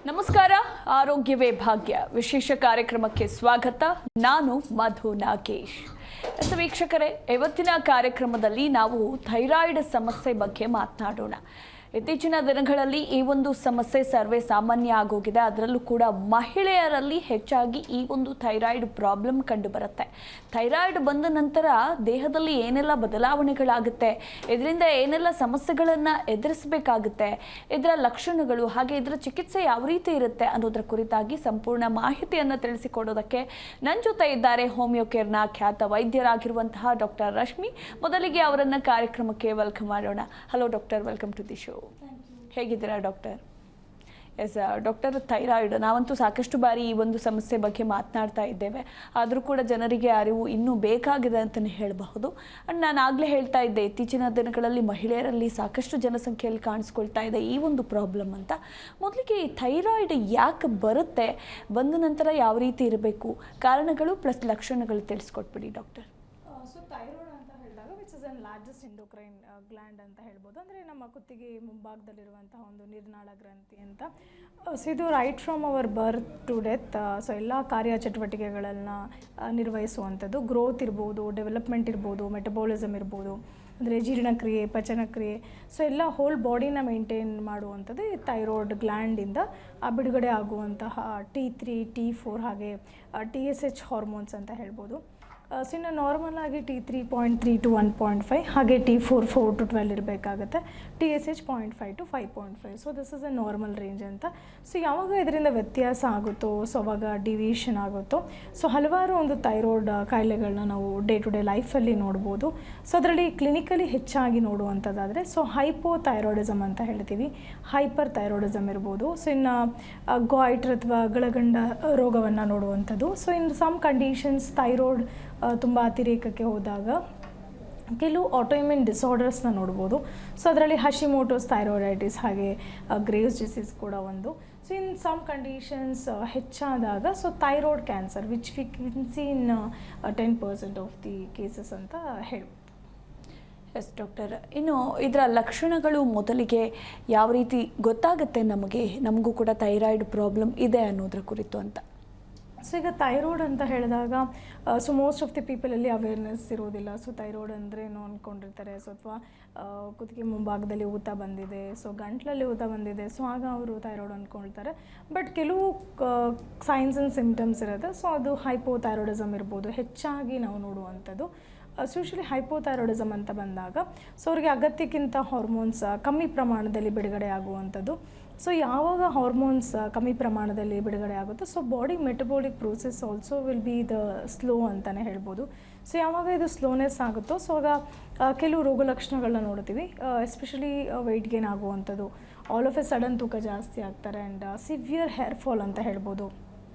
ನಮಸ್ಕಾರ. ಆರೋಗ್ಯವೇ ಭಾಗ್ಯ ವಿಶೇಷ ಕಾರ್ಯಕ್ರಮಕ್ಕೆ ಸ್ವಾಗತ. ನಾನು ಮಧು ನಾಗೇಶ್. ವೀಕ್ಷಕರೇ, ಇವತ್ತಿನ ಕಾರ್ಯಕ್ರಮದಲ್ಲಿ ನಾವು ಥೈರಾಯ್ಡ್ ಸಮಸ್ಯೆ ಬಗ್ಗೆ ಮಾತನಾಡೋಣ. ಇತ್ತೀಚಿನ ದಿನಗಳಲ್ಲಿ ಈ ಒಂದು ಸಮಸ್ಯೆ ಸರ್ವೇ ಸಾಮಾನ್ಯ ಆಗೋಗಿದೆ. ಅದರಲ್ಲೂ ಕೂಡ ಮಹಿಳೆಯರಲ್ಲಿ ಹೆಚ್ಚಾಗಿ ಈ ಒಂದು ಥೈರಾಯ್ಡ್ ಪ್ರಾಬ್ಲಮ್ ಕಂಡು ಬರುತ್ತೆ. ಥೈರಾಯ್ಡ್ ಬಂದ ನಂತರ ದೇಹದಲ್ಲಿ ಏನೆಲ್ಲ ಬದಲಾವಣೆಗಳಾಗುತ್ತೆ, ಇದರಿಂದ ಏನೆಲ್ಲ ಸಮಸ್ಯೆಗಳನ್ನು ಎದುರಿಸಬೇಕಾಗುತ್ತೆ, ಇದರ ಲಕ್ಷಣಗಳು ಹಾಗೆ ಇದರ ಚಿಕಿತ್ಸೆ ಯಾವ ರೀತಿ ಇರುತ್ತೆ ಅನ್ನೋದರ ಕುರಿತಾಗಿ ಸಂಪೂರ್ಣ ಮಾಹಿತಿಯನ್ನು ತಿಳಿಸಿಕೊಡೋದಕ್ಕೆ ನನ್ನ ಜೊತೆ ಇದ್ದಾರೆ ಹೋಮಿಯೋ ಕೇರ್ನ ಖ್ಯಾತ ವೈದ್ಯರಾಗಿರುವಂತಹ ಡಾಕ್ಟರ್ ರಶ್ಮಿ. ಮೊದಲಿಗೆ ಅವರನ್ನು ಕಾರ್ಯಕ್ರಮಕ್ಕೆ ವೆಲ್ಕಮ್ ಮಾಡೋಣ. Hello doctor, welcome to the show. ಹೇಗಿದ್ದೀರಾ ಡಾಕ್ಟರ್? ಎಸ್ ಡಾಕ್ಟರ್, ಥೈರಾಯ್ಡ್ ನಾವಂತೂ ಸಾಕಷ್ಟು ಬಾರಿ ಈ ಒಂದು ಸಮಸ್ಯೆ ಬಗ್ಗೆ ಮಾತನಾಡ್ತಾ ಇದ್ದೇವೆ. ಆದರೂ ಕೂಡ ಜನರಿಗೆ ಅರಿವು ಇನ್ನೂ ಬೇಕಾಗಿದೆ ಅಂತಲೇ ಹೇಳಬಹುದು. ಆ್ಯಂಡ್ ನಾನು ಆಗಲೇ ಹೇಳ್ತಾ ಇದ್ದೆ, ಇತ್ತೀಚಿನ ದಿನಗಳಲ್ಲಿ ಮಹಿಳೆಯರಲ್ಲಿ ಸಾಕಷ್ಟು ಜನಸಂಖ್ಯೆಯಲ್ಲಿ ಕಾಣಿಸ್ಕೊಳ್ತಾ ಇದೆ ಈ ಒಂದು ಪ್ರಾಬ್ಲಮ್ ಅಂತ. ಮೊದಲಿಗೆ ಈ ಥೈರಾಯ್ಡ್ ಯಾಕೆ ಬರುತ್ತೆ, ಬಂದ ನಂತರ ಯಾವ ರೀತಿ ಇರಬೇಕು, ಕಾರಣಗಳು ಪ್ಲಸ್ ಲಕ್ಷಣಗಳು ತಿಳಿಸ್ಕೊಟ್ಬಿಡಿ ಡಾಕ್ಟರ್. ಸೊ ಥೈರಾಯ್ಡ್ ಅಂತ ಹೇಳಿದಾಗ which is an largest endocrine gland ಅಂತ ಹೇಳ್ಬೋದು. ಅಂದರೆ ನಮ್ಮ ಕುತ್ತಿಗೆ ಮುಂಭಾಗದಲ್ಲಿರುವಂತಹ ಒಂದು ನಿರ್ನಾಳ ಗ್ರಂಥಿ ಅಂತ. ಸೊ ಇದು right from our birth to death, so ಎಲ್ಲ ಕಾರ್ಯಚಟುವಟಿಕೆಗಳನ್ನು ನಿರ್ವಹಿಸುವಂಥದ್ದು. ಗ್ರೋತ್ ಇರ್ಬೋದು, ಡೆವಲಪ್ಮೆಂಟ್ ಇರ್ಬೋದು, ಮೆಟಬಾಲಿಸಮ್ ಇರ್ಬೋದು, ಅಂದರೆ ಜೀರ್ಣಕ್ರಿಯೆ, ಪಚನಕ್ರಿಯೆ, ಸೊ ಎಲ್ಲ ಹೋಲ್ ಬಾಡಿನ ಮೇಂಟೈನ್ ಮಾಡುವಂಥದ್ದು ಈ ಥೈರಾಯ್ಡ್ ಗ್ಲ್ಯಾಂಡಿಂದ ಬಿಡುಗಡೆ ಆಗುವಂತಹ T3, T4 ಹಾಗೆ TSH ಹಾರ್ಮೋನ್ಸ್ ಅಂತ ಹೇಳ್ಬೋದು. ಸೊ ಇನ್ನು ನಾರ್ಮಲ್ ಆಗಿ T3.3 to 1.5 ಹಾಗೆ T4 4 to 12 ಇರಬೇಕಾಗುತ್ತೆ. TSH 0.5 to 5.5. So this is a normal range ಅಂತ. ಸೊ ಯಾವಾಗ ಇದರಿಂದ ವ್ಯತ್ಯಾಸ ಆಗುತ್ತೋ, ಸೊ ಅವಾಗ ಡಿವಿಯೇಷನ್ ಆಗುತ್ತೋ, ಸೊ ಹಲವಾರು ಒಂದು ಥೈರಾಯ್ಡ್ ಕಾಯಿಲೆಗಳನ್ನ ನಾವು ಡೇ ಟು ಡೇ ಲೈಫಲ್ಲಿ ನೋಡ್ಬೋದು. ಸೊ ಅದರಲ್ಲಿ ಕ್ಲಿನಿಕಲಿ ಹೆಚ್ಚಾಗಿ ನೋಡುವಂಥದ್ದಾದರೆ ಸೊ ಹೈಪೋಥೈರಾಯ್ಡಿಸಮ್ ಅಂತ ಹೇಳ್ತೀವಿ, ಹೈಪರ್ ಥೈರಾಯ್ಡಿಸಮ್ ಇರ್ಬೋದು. ಸೊ ಇನ್ನು ಗಾಯ್ಟ್ರ್ ಅಥವಾ ಗಳಗಂಡ ರೋಗವನ್ನು ನೋಡುವಂಥದ್ದು. So in some conditions thyroid ತುಂಬ ಅತಿರೇಕಕ್ಕೆ ಹೋದಾಗ ಕೆಲವು ಆಟೋಇಮ್ಯೂನ್ ಡಿಸಾರ್ಡರ್ಸ್ನ ನೋಡ್ಬೋದು. ಸೊ ಅದರಲ್ಲಿ ಹಶಿಮೋಟೋಸ್ ಥೈರಾಯ್ಡೈಟಿಸ್ ಹಾಗೆ ಗ್ರೇವ್ಸ್ ಡಿಸೀಸ್ ಕೂಡ ಒಂದು. ಸೊ ಇನ್ ಸಮ್ ಕಂಡೀಷನ್ಸ್ ಹೆಚ್ಚಾದಾಗ so thyroid cancer which we can see in 10% of the cases ಅಂತ ಹೇಳ್ಬೋದು. ಎಸ್ ಡಾಕ್ಟರ್, ಇನ್ನು ಇದರ ಲಕ್ಷಣಗಳು ಮೊದಲಿಗೆ ಯಾವ ರೀತಿ ಗೊತ್ತಾಗುತ್ತೆ ನಮಗೂ ಕೂಡ ಥೈರಾಯ್ಡ್ ಪ್ರಾಬ್ಲಮ್ ಇದೆ ಅನ್ನೋದ್ರ ಕುರಿತು ಅಂತ. ಸೊ ಈಗ ಥೈರಾಯ್ಡ್ ಅಂತ ಹೇಳಿದಾಗ ಸೊ ಮೋಸ್ಟ್ ಆಫ್ ದಿ ಪೀಪಲಲ್ಲಿ ಅವೇರ್ನೆಸ್ ಇರೋದಿಲ್ಲ. ಸೊ ಥೈರಾಯ್ಡ್ ಅಂದರೆ ಏನೋ ಅಂದ್ಕೊಂಡಿರ್ತಾರೆ. ಸೊ ಅಥವಾ ಕುತ್ತಿಗೆ ಮುಂಭಾಗದಲ್ಲಿ ಊತ ಬಂದಿದೆ, ಸೊ ಗಂಟ್ಲಲ್ಲಿ ಊತ ಬಂದಿದೆ, ಸೊ ಆಗ ಅವರು ಥೈರಾಯ್ಡ್ ಅಂದ್ಕೊಳ್ತಾರೆ. ಬಟ್ ಕೆಲವು ಸೈನ್ಸ್ ಆ್ಯಂಡ್ ಸಿಂಪ್ಟಮ್ಸ್ ಇರುತ್ತೆ. ಸೊ ಅದು ಹೈಪೋಥೈರಾಯ್ಡಿಸಮ್ ಇರ್ಬೋದು, ಹೆಚ್ಚಾಗಿ ನಾವು ನೋಡುವಂಥದ್ದು. ಯೂಶಲಿ ಹೈಪೋಥೈರಾಯ್ಡಿಸಮ್ ಅಂತ ಬಂದಾಗ ಸೊ ಅವ್ರಿಗೆ ಅಗತ್ಯಕ್ಕಿಂತ ಹಾರ್ಮೋನ್ಸ್ ಕಮ್ಮಿ ಪ್ರಮಾಣದಲ್ಲಿ ಬಿಡುಗಡೆ ಆಗುವಂಥದ್ದು. ಸೊ ಯಾವಾಗ ಹಾರ್ಮೋನ್ಸ್ ಕಮ್ಮಿ ಪ್ರಮಾಣದಲ್ಲಿ ಬಿಡುಗಡೆ ಆಗುತ್ತೋ so body metabolic process also will be the slow ಅಂತಲೇ ಹೇಳ್ಬೋದು. ಸೊ ಯಾವಾಗ ಇದು ಸ್ಲೋನೆಸ್ ಆಗುತ್ತೋ ಸೊ ಆಗ ಕೆಲವು ರೋಗ ಲಕ್ಷಣಗಳನ್ನ ನೋಡ್ತೀವಿ. ಎಸ್ಪೆಷಲಿ ವೆಯ್ಟ್ ಗೇನ್ ಆಗುವಂಥದ್ದು, ಆಲ್ ಆಫ್ ಎ ಸಡನ್ ತೂಕ ಜಾಸ್ತಿ ಆಗ್ತಾರೆ, ಆ್ಯಂಡ್ ಸಿವಿಯರ್ ಹೇರ್ ಫಾಲ್ ಅಂತ ಹೇಳ್ಬೋದು.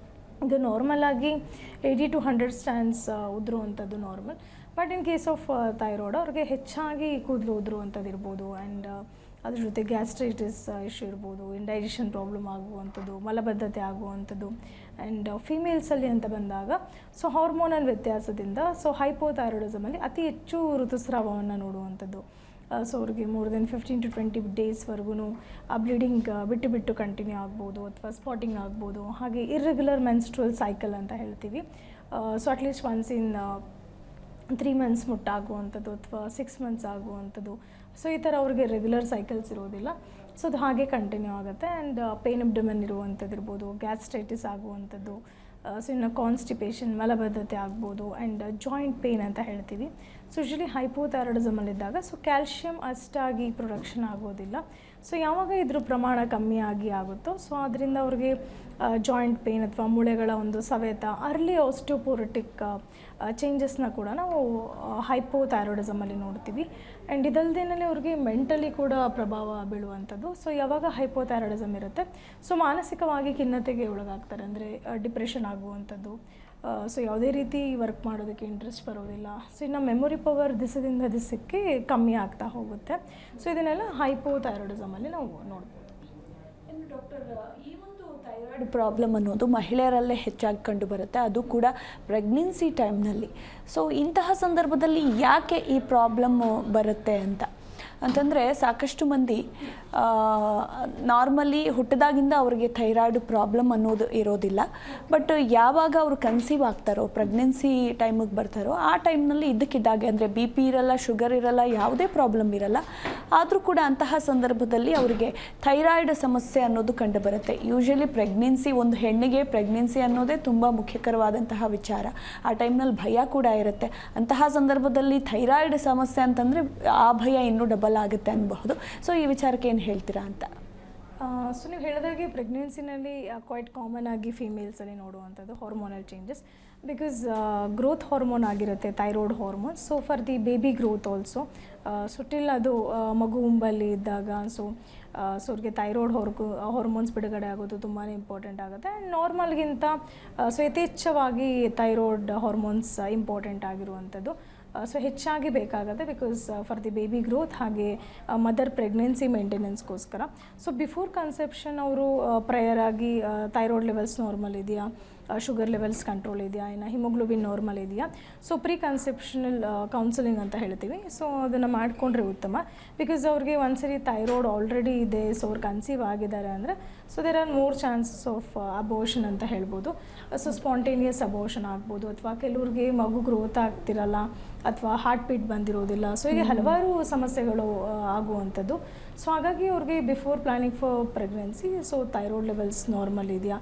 ಇದು ನಾರ್ಮಲ್ ಆಗಿ 80 to 100 ಸ್ಟ್ಯಾಂಡ್ಸ್ ಉದುರುವಂಥದ್ದು normal. But in case of thyroid ಅವ್ರಿಗೆ ಹೆಚ್ಚಾಗಿ ಕೂದಲು ಉದುರುವಂಥದ್ದು ಇರ್ಬೋದು, ಆ್ಯಂಡ್ ಅದ್ರ ಜೊತೆ ಗ್ಯಾಸ್ಟ್ರೈಟಿಸ್ ಇಶ್ಯೂ ಇರ್ಬೋದು, ಇಂಡೈಜೆಷನ್ ಪ್ರಾಬ್ಲಮ್ ಆಗುವಂಥದ್ದು, ಮಲಬದ್ಧತೆ ಆಗುವಂಥದ್ದು. ಆ್ಯಂಡ್ ಫಿಮೇಲ್ಸಲ್ಲಿ ಅಂತ ಬಂದಾಗ ಸೊ ಹಾರ್ಮೋನಲ್ ವ್ಯತ್ಯಾಸದಿಂದ ಸೊ ಹೈಪೋಥೈರಾಯ್ಡಿಸಮಲ್ಲಿ ಅತಿ ಹೆಚ್ಚು ಋತುಸ್ರಾವವನ್ನು ನೋಡುವಂಥದ್ದು. ಸೊ ಅವ್ರಿಗೆ ಮೋರ್ ದೆನ್ 15 to 20 ಡೇಸ್ವರೆಗೂ ಬ್ಲೀಡಿಂಗ್ ಬಿಟ್ಟು ಕಂಟಿನ್ಯೂ ಆಗ್ಬೋದು, ಅಥವಾ ಸ್ಪಾಟಿಂಗ್ ಆಗ್ಬೋದು. ಹಾಗೆ ಇರ್ರೆಗ್ಯುಲರ್ ಮೆನ್ಸ್ಟ್ರುವಲ್ ಸೈಕಲ್ ಅಂತ ಹೇಳ್ತೀವಿ. So at least once in 3 months ಮುಟ್ಟಾಗುವಂಥದ್ದು ಅಥವಾ 6 months ಆಗುವಂಥದ್ದು. ಸೊ ಈ ಥರ ಅವ್ರಿಗೆ ರೆಗ್ಯುಲರ್ ಸೈಕಲ್ಸ್ ಇರೋದಿಲ್ಲ. ಸೊ ಅದು ಹಾಗೆ ಕಂಟಿನ್ಯೂ ಆಗುತ್ತೆ. ಆ್ಯಂಡ್ ಪೇನ್ ಅಬ್ಡಮನ್ ಇರುವಂಥದ್ದು ಇರ್ಬೋದು, ಗ್ಯಾಸ್ಟ್ರೈಟಿಸ್ ಆಗುವಂಥದ್ದು, ಸೊ ಇನ್ನು ಕಾನ್ಸ್ಟಿಪೇಷನ್, ಮಲಬದ್ಧತೆ ಆಗ್ಬೋದು, ಆ್ಯಂಡ್ ಜಾಯಿಂಟ್ ಪೇನ್ ಅಂತ ಹೇಳ್ತೀವಿ. ಸೊ ಯೂಶಲಿ ಹೈಪೋಥೈರಾಯ್ಡಿಸಮಲ್ಲಿದ್ದಾಗ ಸೊ ಕ್ಯಾಲ್ಶಿಯಂ ಅಷ್ಟಾಗಿ ಪ್ರೊಡಕ್ಷನ್ ಆಗೋದಿಲ್ಲ. ಸೊ ಯಾವಾಗ ಇದ್ರ ಪ್ರಮಾಣ ಕಮ್ಮಿ ಆಗುತ್ತೋ ಸೊ ಅದರಿಂದ ಅವ್ರಿಗೆ ಜಾಯಿಂಟ್ ಪೇನ್ ಅಥವಾ ಮೂಳೆಗಳ ಒಂದು ಸವೆತ, ಅರ್ಲಿ ಆಸ್ಟಿಯೋಪೊರೋಟಿಕ್ ಚೇಂಜಸ್ನ ಕೂಡ ನಾವು ಹೈಪೋಥೈರಾಯ್ಡಿಸಮಲ್ಲಿ ನೋಡ್ತೀವಿ. ಆ್ಯಂಡ್ ಇದಲ್ದೇನೆ ಅವ್ರಿಗೆ ಮೆಂಟಲಿ ಕೂಡ ಪ್ರಭಾವ ಬೀಳುವಂಥದ್ದು. ಸೊ ಯಾವಾಗ ಹೈಪೋಥೈರಾಯ್ಡಿಸಮ್ ಇರುತ್ತೆ ಸೊ ಮಾನಸಿಕವಾಗಿ ಖಿನ್ನತೆಗೆ ಒಳಗಾಗ್ತಾರೆ, ಅಂದರೆ ಡಿಪ್ರೆಷನ್ ಆಗುವಂಥದ್ದು. ಸೊ ಯಾವುದೇ ರೀತಿ ವರ್ಕ್ ಮಾಡೋದಕ್ಕೆ ಇಂಟ್ರೆಸ್ಟ್ ಬರೋದಿಲ್ಲ. ಸೊ ಇನ್ನು ಮೆಮೊರಿ ಪವರ್ ದಿವಸದಿಂದ ದಿವಸಕ್ಕೆ ಕಮ್ಮಿ ಆಗ್ತಾ ಹೋಗುತ್ತೆ. ಸೊ ಇದನ್ನೆಲ್ಲ ಹೈಪೋಥೈರಾಯ್ಡಿಸಮಲ್ಲಿ ನಾವು ನೋಡ್ಬೋದು. ಇನ್ನು ಡಾಕ್ಟರ್, ಈ ಒಂದು ಥೈರಾಯ್ಡ್ ಪ್ರಾಬ್ಲಮ್ ಅನ್ನೋದು ಮಹಿಳೆಯರಲ್ಲೇ ಹೆಚ್ಚಾಗಿ ಕಂಡು ಬರುತ್ತೆ, ಅದು ಕೂಡ ಪ್ರೆಗ್ನೆನ್ಸಿ ಟೈಮ್ನಲ್ಲಿ. ಸೊ ಇಂತಹ ಸಂದರ್ಭದಲ್ಲಿ ಯಾಕೆ ಈ ಪ್ರಾಬ್ಲಮ್ಮು ಬರುತ್ತೆ ಅಂತ ಅಂತಂದರೆ ಸಾಕಷ್ಟು ಮಂದಿ ನಾರ್ಮಲಿ ಹುಟ್ಟಿದಾಗಿಂದ ಅವರಿಗೆ ಥೈರಾಯ್ಡ್ ಪ್ರಾಬ್ಲಮ್ ಅನ್ನೋದು ಇರೋದಿಲ್ಲ. ಬಟ್ ಯಾವಾಗ ಅವರು ಕನ್ಸೀವ್ ಆಗ್ತಾರೋ, ಪ್ರೆಗ್ನೆನ್ಸಿ ಟೈಮಿಗೆ ಬರ್ತಾರೋ, ಆ ಟೈಮ್ನಲ್ಲಿ ಇದ್ದಕ್ಕಿದ್ದಾಗೆ ಅಂದರೆ ಬಿ ಪಿ ಇರಲ್ಲ, ಶುಗರ್ ಇರಲ್ಲ, ಯಾವುದೇ ಪ್ರಾಬ್ಲಮ್ ಇರಲ್ಲ. ಆದರೂ ಕೂಡ ಅಂತಹ ಸಂದರ್ಭದಲ್ಲಿ ಅವರಿಗೆ ಥೈರಾಯ್ಡ್ ಸಮಸ್ಯೆ ಅನ್ನೋದು ಕಂಡುಬರುತ್ತೆ. ಯೂಶಲಿ ಪ್ರೆಗ್ನೆನ್ಸಿ, ಒಂದು ಹೆಣ್ಣಿಗೆ ಪ್ರೆಗ್ನೆನ್ಸಿ ಅನ್ನೋದೇ ತುಂಬ ಮುಖ್ಯಕರವಾದಂತಹ ವಿಚಾರ. ಆ ಟೈಮ್ನಲ್ಲಿ ಭಯ ಕೂಡ ಇರುತ್ತೆ. ಅಂತಹ ಸಂದರ್ಭದಲ್ಲಿ ಥೈರಾಯ್ಡ್ ಸಮಸ್ಯೆ ಅಂತಂದರೆ ಆ ಭಯ ಇನ್ನೂ ಡಬಲ್ ಆಗುತ್ತೆ ಅನ್ನಬಹುದು. ಸೊ ಈ ವಿಚಾರಕ್ಕೆ ಏನು ಹೇಳ್ತೀರಾ ಅಂತ? ಸೊ ನೀವು ಹೇಳಿದಾಗೆ ಪ್ರೆಗ್ನೆನ್ಸಿನಲ್ಲಿ ಕ್ವೈಟ್ ಕಾಮನ್ ಆಗಿ ಫೀಮೇಲ್ಸಲ್ಲಿ ನೋಡುವಂಥದ್ದು hormonal changes, because growth hormone ಆಗಿರುತ್ತೆ thyroid hormone. So for the baby growth also, so till ಅದು ಮಗು ಉಂಬಲ್ಲಿ ಇದ್ದಾಗ ಸೊ ಅವ್ರಿಗೆ ಥೈರಾಯ್ಡ್ ಹಾರ್ಮೋನ್ಸ್ ಬಿಡುಗಡೆ ಆಗೋದು ತುಂಬಾ ಇಂಪಾರ್ಟೆಂಟ್ ಆಗುತ್ತೆ. ಆ್ಯಂಡ್ ನಾರ್ಮಲ್ಗಿಂತ ಸೊ ಯಥೇಚ್ಛವಾಗಿ ಥೈರಾಯ್ಡ್ ಹಾರ್ಮೋನ್ಸ್ ಇಂಪಾರ್ಟೆಂಟ್ ಆಗಿರುವಂಥದ್ದು. ಸೊ ಹೆಚ್ಚಾಗಿ ಬೇಕಾಗುತ್ತೆ because for the baby growth, ಹಾಗೆ ಮದರ್ ಪ್ರೆಗ್ನೆನ್ಸಿ ಮೇಂಟೆನೆನ್ಸ್ಗೋಸ್ಕರ. ಸೊ ಬಿಫೋರ್ ಕನ್ಸೆಪ್ಷನ್ ಅವರು ಪ್ರಯರ್ ಆಗಿ ಥೈರಾಯ್ಡ್ ಲೆವೆಲ್ಸ್ ನಾರ್ಮಲ್ ಇದೆಯಾ, ಶುಗರ್ ಲೆವೆಲ್ಸ್ ಕಂಟ್ರೋಲ್ ಇದೆಯಾ, ಇನ್ನು ಹಿಮೋಗ್ಲೋಬಿನ್ ನಾರ್ಮಲ್ ಇದೆಯಾ. ಸೊ ಪ್ರೀ ಕನ್ಸೆಪ್ಷನಲ್ ಕೌನ್ಸಿಲಿಂಗ್ ಅಂತ ಹೇಳ್ತೀವಿ. ಸೊ ಅದನ್ನು ಮಾಡಿಕೊಂಡ್ರೆ ಉತ್ತಮ. ಬಿಕಾಸ್ ಅವ್ರಿಗೆ ಒಂದ್ಸರಿ ಥೈರಾಯ್ಡ್ ಆಲ್ರೆಡಿ ಇದೆ, ಸೊ ಅವ್ರು ಕನ್ಸೀವ್ ಆಗಿದ್ದಾರೆ ಅಂದರೆ so there are more chances of abortion ಅಂತ ಹೇಳ್ಬೋದು. ಸೊ ಸ್ಪಾಂಟೇನಿಯಸ್ ಅಬೋಷನ್ ಆಗ್ಬೋದು, ಅಥವಾ ಕೆಲವ್ರಿಗೆ ಮಗು ಗ್ರೋತ್ ಆಗ್ತಿರಲ್ಲ, ಅಥವಾ ಹಾರ್ಟ್ ಬೀಟ್ ಬಂದಿರೋದಿಲ್ಲ. ಸೊ ಹೀಗೆ ಹಲವಾರು ಸಮಸ್ಯೆಗಳು ಆಗುವಂಥದ್ದು. ಸೊ ಹಾಗಾಗಿ ಅವ್ರಿಗೆ before planning for pregnancy so thyroid levels normal ಇದೆಯಾ,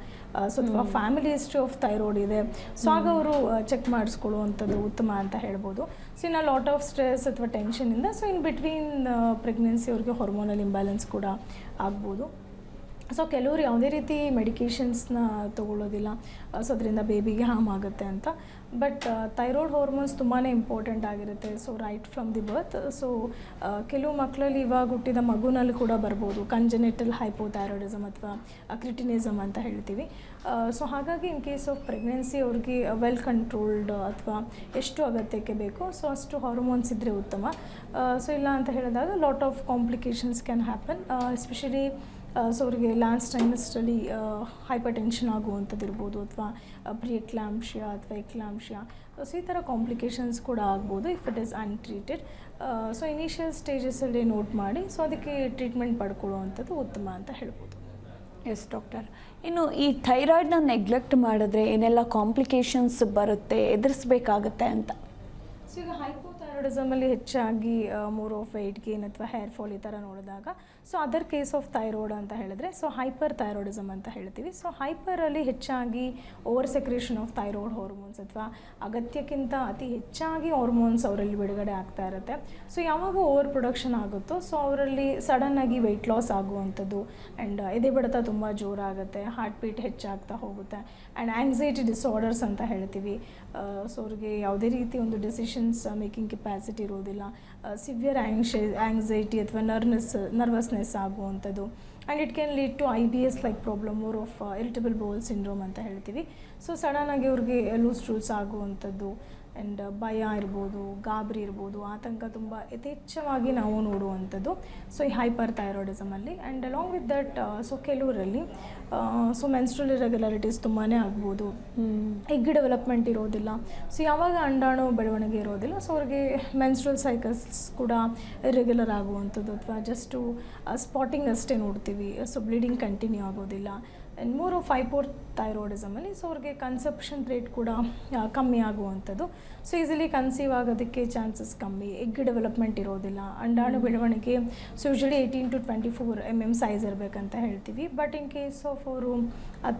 ಸೊ ಅಥವಾ ಫ್ಯಾಮಿಲಿ ಹಿಸ್ಟ್ರಿ ಆಫ್ ಥೈರಾಯ್ಡ್ ಇದೆ, ಸೊ ಆಗ ಅವರು ಚೆಕ್ ಮಾಡಿಸ್ಕೊಳ್ಳುವಂಥದ್ದು ಉತ್ತಮ ಅಂತ ಹೇಳ್ಬೋದು. ಸೊ ಇನ್ನು ಲಾಟ್ ಆಫ್ ಸ್ಟ್ರೆಸ್ ಅಥವಾ ಟೆನ್ಷನಿಂದ ಸೊ ಇನ್ ಬಿಟ್ವೀನ್ ಪ್ರೆಗ್ನೆನ್ಸಿ ಅವ್ರಿಗೆ ಹಾರ್ಮೋನಲ್ ಇಂಬ್ಯಾಲೆನ್ಸ್ ಕೂಡ ಆಗ್ಬೋದು. ಸೊ ಕೆಲವರು ಯಾವುದೇ ರೀತಿ ಮೆಡಿಕೇಷನ್ಸ್ನ ತೊಗೊಳ್ಳೋದಿಲ್ಲ, ಸೊ ಅದರಿಂದ ಬೇಬಿಗೆ ಹಾರ್ಮ್ ಆಗುತ್ತೆ ಅಂತ. ಬಟ್ ಥೈರಾಯ್ಡ್ ಹಾರ್ಮೋನ್ಸ್ ತುಂಬಾ ಇಂಪಾರ್ಟೆಂಟ್ ಆಗಿರುತ್ತೆ. So right from the birth. So ಕೆಲವು ಮಕ್ಕಳಲ್ಲಿ ಇವಾಗ ಹುಟ್ಟಿದ ಮಗುನಲ್ಲಿ ಕೂಡ ಬರ್ಬೋದು ಕಂಜೆನಿಟಲ್ ಹೈಪೋಥೈರಾಯ್ಡಿಸಮ್ ಅಥವಾ ಕ್ರಿಟಿನಿಸಮ್ ಅಂತ ಹೇಳ್ತೀವಿ. ಸೊ ಹಾಗಾಗಿ ಇನ್ ಕೇಸ್ ಆಫ್ ಪ್ರೆಗ್ನೆನ್ಸಿ ಅವ್ರಿಗೆ ವೆಲ್ ಕಂಟ್ರೋಲ್ಡ್ ಅಥವಾ ಎಷ್ಟು ಅಗತ್ಯಕ್ಕೆ ಬೇಕೋ ಸೊ ಅಷ್ಟು ಹಾರ್ಮೋನ್ಸ್ ಇದ್ದರೆ ಉತ್ತಮ. ಸೊ ಇಲ್ಲ ಅಂತ ಹೇಳಿದಾಗ lot of complications can happen, especially so ಅವರಿಗೆ ಲಾಸ್ಟ್ ಟ್ರೈಮಸ್ಟ್ರಲ್ಲಿ ಹೈಪರ್ ಟೆನ್ಷನ್ ಆಗುವಂಥದ್ದು ಇರ್ಬೋದು, ಅಥವಾ ಪ್ರಿಯಕ್ಲಾಂಶಿಯಾ ಅಥವಾ ಎಕ್ಲಾಂಶಿಯಾ. ಸೊ ಈ ಥರ ಕಾಂಪ್ಲಿಕೇಶನ್ಸ್ ಕೂಡ ಆಗ್ಬೋದು if it is untreated. So initial ಸ್ಟೇಜಸಲ್ಲಿ ನೋಟ್ ಮಾಡಿ ಸೊ ಅದಕ್ಕೆ ಟ್ರೀಟ್ಮೆಂಟ್ ಪಡ್ಕೊಳ್ಳುವಂಥದ್ದು ಉತ್ತಮ ಅಂತ ಹೇಳ್ಬೋದು. ಎಸ್ ಡಾಕ್ಟರ್, ಇನ್ನು ಈ ಥೈರಾಯ್ಡ್ನ ನೆಗ್ಲೆಕ್ಟ್ ಮಾಡಿದ್ರೆ ಏನೆಲ್ಲ ಕಾಂಪ್ಲಿಕೇಶನ್ಸ್ ಬರುತ್ತೆ, ಎದುರಿಸಬೇಕಾಗತ್ತೆ ಅಂತ? ಸೊ ಈಗ ಹೈಪೋಥೈರಾಯ್ಡಿಸಮಲ್ಲಿ ಹೆಚ್ಚಾಗಿ ಮೋರ್ ಆಫ್ ವೆಯ್ಟ್ ಗೇನ್ ಅಥವಾ ಹೇರ್ ಫಾಲ್ ಈ ಥರ ನೋಡಿದಾಗ so other case of thyroid ಅಂತ ಹೇಳಿದ್ರೆ ಸೊ ಹೈಪರ್ ಥೈರಾಯ್ಡಿಸಮ್ ಅಂತ ಹೇಳ್ತೀವಿ. ಸೊ ಹೈಪರಲ್ಲಿ ಹೆಚ್ಚಾಗಿ over secretion of thyroid hormones ಅಥವಾ ಅಗತ್ಯಕ್ಕಿಂತ ಅತಿ ಹೆಚ್ಚಾಗಿ ಹಾರ್ಮೋನ್ಸ್ ಅವರಲ್ಲಿ ಬಿಡುಗಡೆ ಆಗ್ತಾ ಇರುತ್ತೆ. ಸೊ ಯಾವಾಗ ಓವರ್ ಪ್ರೊಡಕ್ಷನ್ ಆಗುತ್ತೋ ಸೊ ಅವರಲ್ಲಿ ಸಡನ್ನಾಗಿ ವೆಯ್ಟ್ ಲಾಸ್ ಆಗುವಂಥದ್ದು, ಆ್ಯಂಡ್ ಎದೆ ಬಡಿತ ತುಂಬ ಜೋರಾಗುತ್ತೆ, ಹಾರ್ಟ್ ಬೀಟ್ ಹೆಚ್ಚಾಗ್ತಾ ಹೋಗುತ್ತೆ, ಆ್ಯಂಡ್ ಆ್ಯಂಗ್ಸೈಟಿ ಡಿಸಾರ್ಡರ್ಸ್ ಅಂತ ಹೇಳ್ತೀವಿ. ಸೊ ಅವ್ರಿಗೆ ಯಾವುದೇ ರೀತಿ ಒಂದು ಡಿಸಿಷನ್ಸ್ ಮೇಕಿಂಗ್ ಕೆಪಾಸಿಟಿ ಇರೋದಿಲ್ಲ, ಸಿವಿಯರ್ ಆ್ಯಂಗ್ಸೈಟಿ ಅಥವಾ ನರ್ವಸ್ನೆಸ್ ಆಗುವಂಥದ್ದು, and it can lead to IBS like problem, more of irritable bowel syndrome ಅಂತ ಹೇಳ್ತೀವಿ. ಸೊ ಸಡನ್ನಾಗಿ ಅವ್ರಿಗೆ ಲೂಸ್ ಸ್ಟೂಲ್ಸ್ ಆಗುವಂಥದ್ದು, ಆ್ಯಂಡ್ ಭಯ ಇರ್ಬೋದು, ಗಾಬರಿ ಇರ್ಬೋದು, ಆತಂಕ ತುಂಬ ಯಥೇಚ್ಛವಾಗಿ ನಾವು ನೋಡುವಂಥದ್ದು ಸೊ ಈ ಹೈಪರ್ ಥೈರಾಯ್ಡಿಸಮಲ್ಲಿ. And along with that so ಕೆಲವರಲ್ಲಿ ಸೊ ಮೆನ್ಸ್ಟ್ರಲ್ ಇರೆಗ್ಯುಲಾರಿಟೀಸ್ ತುಂಬಾ ಆಗ್ಬೋದು, ಎಗ್ ಡೆವಲಪ್ಮೆಂಟ್ ಇರೋದಿಲ್ಲ. ಸೊ ಯಾವಾಗ ಅಂಡಾಣು ಬೆಳವಣಿಗೆ ಇರೋದಿಲ್ಲ ಸೊ ಅವ್ರಿಗೆ ಮೆನ್ಸ್ಟ್ರಲ್ ಸೈಕಲ್ಸ್ ಕೂಡ ಇರೆಗ್ಯುಲರ್ ಆಗುವಂಥದ್ದು, ಅಥವಾ ಜಸ್ಟು ಸ್ಪಾಟಿಂಗ್ ಅಷ್ಟೇ ನೋಡ್ತೀವಿ, ಸೊ ಬ್ಲೀಡಿಂಗ್ ಕಂಟಿನ್ಯೂ ಆಗೋದಿಲ್ಲ. ಆ್ಯಂಡ್ ಮೋರ್ ಆಫ್ ಹೈಪೋರ್ ಥೈರಾಯ್ಡಿಸಮಲ್ಲಿ ಸೊ ಅವ್ರಿಗೆ ಕನ್ಸೆಪ್ಷನ್ ರೇಟ್ ಕೂಡ ಕಮ್ಮಿ ಆಗುವಂಥದ್ದು. ಸೊ ಈಸಿಲಿ ಕನ್ಸೀವ್ ಆಗೋದಕ್ಕೆ ಚಾನ್ಸಸ್ ಕಮ್ಮಿ, ಎಗ್ ಡೆವಲಪ್ಮೆಂಟ್ ಇರೋದಿಲ್ಲ, ಅಂಡಾಣು ಬೆಳವಣಿಗೆ so usually 18 to 24 mm size ಇರಬೇಕಂತ ಹೇಳ್ತೀವಿ. ಬಟ್ ಇನ್ ಕೇಸ್ ಆಫ್ ಅವರು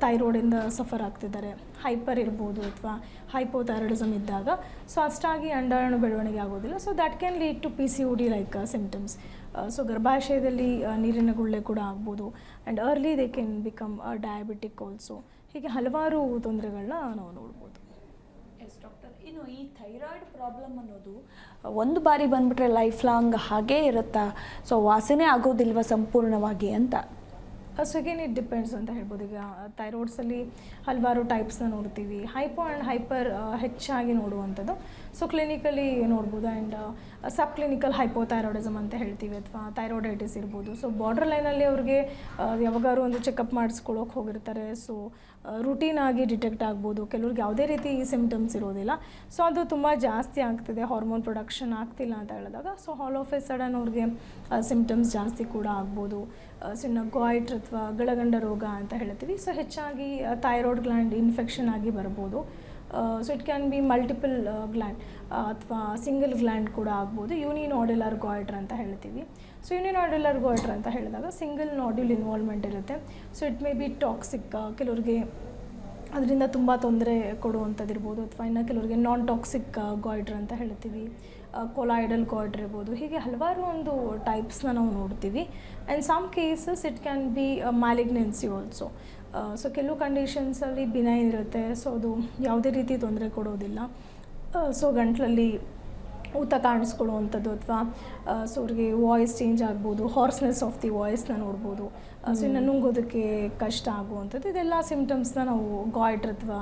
ಥೈರಾಯ್ಡಿಂದ ಸಫರ್ ಆಗ್ತಿದ್ದಾರೆ, ಹೈಪರ್ ಇರ್ಬೋದು ಅಥವಾ ಹೈಪೋಥೈರಾಯ್ಡಿಸಮ್ ಇದ್ದಾಗ ಸೊ ಅಷ್ಟಾಗಿ ಅಂಡಾಣು ಬೆಳವಣಿಗೆ ಆಗೋದಿಲ್ಲ. So that can lead to PCOD like symptoms. So ಗರ್ಭಾಶಯದಲ್ಲಿ ನೀರಿನ ಗುಳ್ಳೆ ಕೂಡ ಆಗ್ಬೋದು, and early they can become diabetic also. ಹೀಗೆ ಹಲವಾರು ತೊಂದರೆಗಳನ್ನ ನಾವು ನೋಡ್ಬೋದು. ಎಸ್ ಡಾಕ್ಟರ್, ಇನ್ನು ಈ ಥೈರಾಯ್ಡ್ ಪ್ರಾಬ್ಲಮ್ ಅನ್ನೋದು ಒಂದು ಬಾರಿ ಬಂದುಬಿಟ್ರೆ ಲೈಫ್ ಲಾಂಗ್ ಹಾಗೇ ಇರುತ್ತಾ? ಸೊ ವಾಸನೆ ಆಗೋದಿಲ್ವ ಸಂಪೂರ್ಣವಾಗಿ ಅಂತ? ಸೊ ಅಗೇನ್ ಇಟ್ ಡಿಪೆಂಡ್ಸ್ ಅಂತ ಹೇಳ್ಬೋದು. ಈಗ ಥೈರಾಯ್ಡ್ಸಲ್ಲಿ ಹಲವಾರು ಟೈಪ್ಸ್ನ ನೋಡ್ತೀವಿ. ಹೈಪೋ ಆ್ಯಂಡ್ ಹೈಪರ್ ಹೆಚ್ಚಾಗಿ ನೋಡುವಂಥದ್ದು. ಸೊ ಕ್ಲಿನಿಕಲಿ ನೋಡ್ಬೋದು. ಆ್ಯಂಡ್ ಸಬ್ ಕ್ಲಿನಿಕಲ್ ಹೈಪೋಥೈರಾಯ್ಡಿಸಮ್ ಅಂತ ಹೇಳ್ತೀವಿ, ಅಥವಾ ಥೈರಾಯ್ಡೈಟಿಸ್ ಇರ್ಬೋದು. ಸೊ ಬಾರ್ಡರ್ ಲೈನಲ್ಲಿ ಅವ್ರಿಗೆ ಯಾವಾಗಾದ್ರು ಒಂದು ಚೆಕಪ್ ಮಾಡಿಸ್ಕೊಳ್ಳೋಕೆ ಹೋಗಿರ್ತಾರೆ. ಸೊ ರುಟೀನ್ ಆಗಿ ಡಿಟೆಕ್ಟ್ ಆಗ್ಬೋದು. ಕೆಲವ್ರಿಗೆ ಯಾವುದೇ ರೀತಿ ಸಿಮ್ಟಮ್ಸ್ ಇರೋದಿಲ್ಲ. ಸೊ ಅದು ತುಂಬ ಜಾಸ್ತಿ ಆಗ್ತಿದೆ, ಹಾರ್ಮೋನ್ ಪ್ರೊಡಕ್ಷನ್ ಆಗ್ತಿಲ್ಲ ಅಂತ ಹೇಳಿದಾಗ so all of a sudden ಅವ್ರಿಗೆ ಸಿಮ್ಟಮ್ಸ್ ಜಾಸ್ತಿ ಕೂಡ ಆಗ್ಬೋದು. ಸಣ್ಣ ಗಾಯ್ಟ್ರ್ ಅಥವಾ ಗಳಗಂಡ ರೋಗ ಅಂತ ಹೇಳ್ತೀವಿ. ಸೊ ಹೆಚ್ಚಾಗಿ ಥೈರಾಯ್ಡ್ ಗ್ಲ್ಯಾಂಡ್ ಇನ್ಫೆಕ್ಷನ್ ಆಗಿ ಬರ್ಬೋದು. So it can be multiple gland ಅಥವಾ ಸಿಂಗಲ್ ಗ್ಲ್ಯಾಂಡ್ ಕೂಡ ಆಗ್ಬೋದು. ಯೂನಿನಾಡ್ಯುಲರ್ ಗಾಯ್ಟ್ರ್ ಅಂತ ಹೇಳ್ತೀವಿ. ಸೊ ಯೂನಿನಾಡ್ಯುಲರ್ ಗಾಯ್ಟ್ರ್ ಅಂತ ಹೇಳಿದಾಗ ಸಿಂಗಲ್ ನಾಡ್ಯೂಲ್ ಇನ್ವಾಲ್ವ್ಮೆಂಟ್ ಇರುತ್ತೆ. So it may be toxic, ಕೆಲವ್ರಿಗೆ ಅದರಿಂದ ತುಂಬ ತೊಂದರೆ ಕೊಡುವಂಥದ್ದು ಇರ್ಬೋದು. ಅಥವಾ ಇನ್ನು ಕೆಲವರಿಗೆ ನಾನ್ ಟಾಕ್ಸಿಕ್ ಗಾಯ್ಡ್ರ್ ಅಂತ ಹೇಳ್ತೀವಿ, ಕೊಲಾಯ್ಡಲ್ ಗಾಯ್ಡ್ರ್ ಇರ್ಬೋದು. ಹೀಗೆ ಹಲವಾರು ಒಂದು ಟೈಪ್ಸ್ನ ನಾವು ನೋಡ್ತೀವಿ. And some cases it can be malignancy also. So ಕೆಲವು ಕಂಡೀಷನ್ಸಲ್ಲಿ ಬಿನೈನ್ ಇರುತ್ತೆ. ಸೊ ಅದು ಯಾವುದೇ ರೀತಿ ತೊಂದರೆ ಕೊಡೋದಿಲ್ಲ. ಸೊ ಗಂಟ್ಲಲ್ಲಿ ಊತ ಕಾಣಿಸ್ಕೊಳ್ಳುವಂಥದ್ದು, ಅಥವಾ ಸೊ ಅವ್ರಿಗೆ ವಾಯ್ಸ್ ಚೇಂಜ್ ಆಗ್ಬೋದು, ಹಾರ್ಸ್ನೆಸ್ ಆಫ್ ದಿ ವಾಯ್ಸ್ನ ನೋಡ್ಬೋದು. ಸೊ ಇನ್ನು ನುಂಗೋದಕ್ಕೆ ಕಷ್ಟ ಆಗುವಂಥದ್ದು, ಇದೆಲ್ಲ ಸಿಮ್ಟಮ್ಸ್ನ ನಾವು ಗಾಯ್ಟ್ರ್ ಅಥವಾ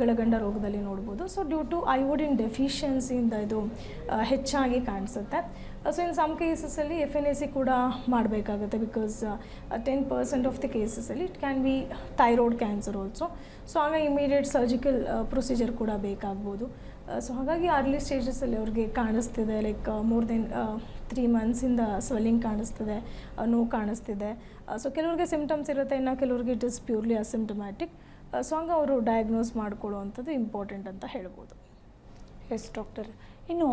ಗಳಗಂಡ ರೋಗದಲ್ಲಿ ನೋಡ್ಬೋದು. ಸೊ ಡ್ಯೂ ಟು ಅಯೋಡಿನ್ ಡೆಫಿಷಿಯನ್ಸಿಯಿಂದ ಇದು ಹೆಚ್ಚಾಗಿ ಕಾಣಿಸುತ್ತೆ. ಸೊ ಇನ್ ಸಮ್ ಕೇಸಸಲ್ಲಿ FNAC ಕೂಡ ಮಾಡಬೇಕಾಗುತ್ತೆ. ಬಿಕಾಸ್ 10% ಆಫ್ ದಿ ಕೇಸಸಲ್ಲಿ it can be thyroid cancer also. So ಆಗ ಇಮಿಡಿಯೇಟ್ ಸರ್ಜಿಕಲ್ ಪ್ರೊಸೀಜರ್ ಕೂಡ ಬೇಕಾಗ್ಬೋದು. ಸೊ ಹಾಗಾಗಿ ಅರ್ಲಿ ಸ್ಟೇಜಸಲ್ಲಿ ಅವ್ರಿಗೆ ಕಾಣಿಸ್ತಿದೆ, ಲೈಕ್ ಮೋರ್ ದೆನ್ 3 ಮಂತ್ಸಿಂದ ಸ್ವೆಲ್ಲಿಂಗ್ ಕಾಣಿಸ್ತಿದೆ, ನೋವು ಕಾಣಿಸ್ತಿದೆ. ಸೊ ಕೆಲವ್ರಿಗೆ ಸಿಮ್ಟಮ್ಸ್ ಇರುತ್ತೆ, ಇನ್ನು ಕೆಲವ್ರಿಗೆ it is purely asymptomatic. So ಹಂಗೆ ಅವರು ಡಯಾಗ್ನೋಸ್ ಮಾಡ್ಕೊಳ್ಳುವಂಥದ್ದು ಇಂಪಾರ್ಟೆಂಟ್ ಅಂತ ಹೇಳ್ಬೋದು. ಎಸ್ ಡಾಕ್ಟರ್, ಇನ್ನು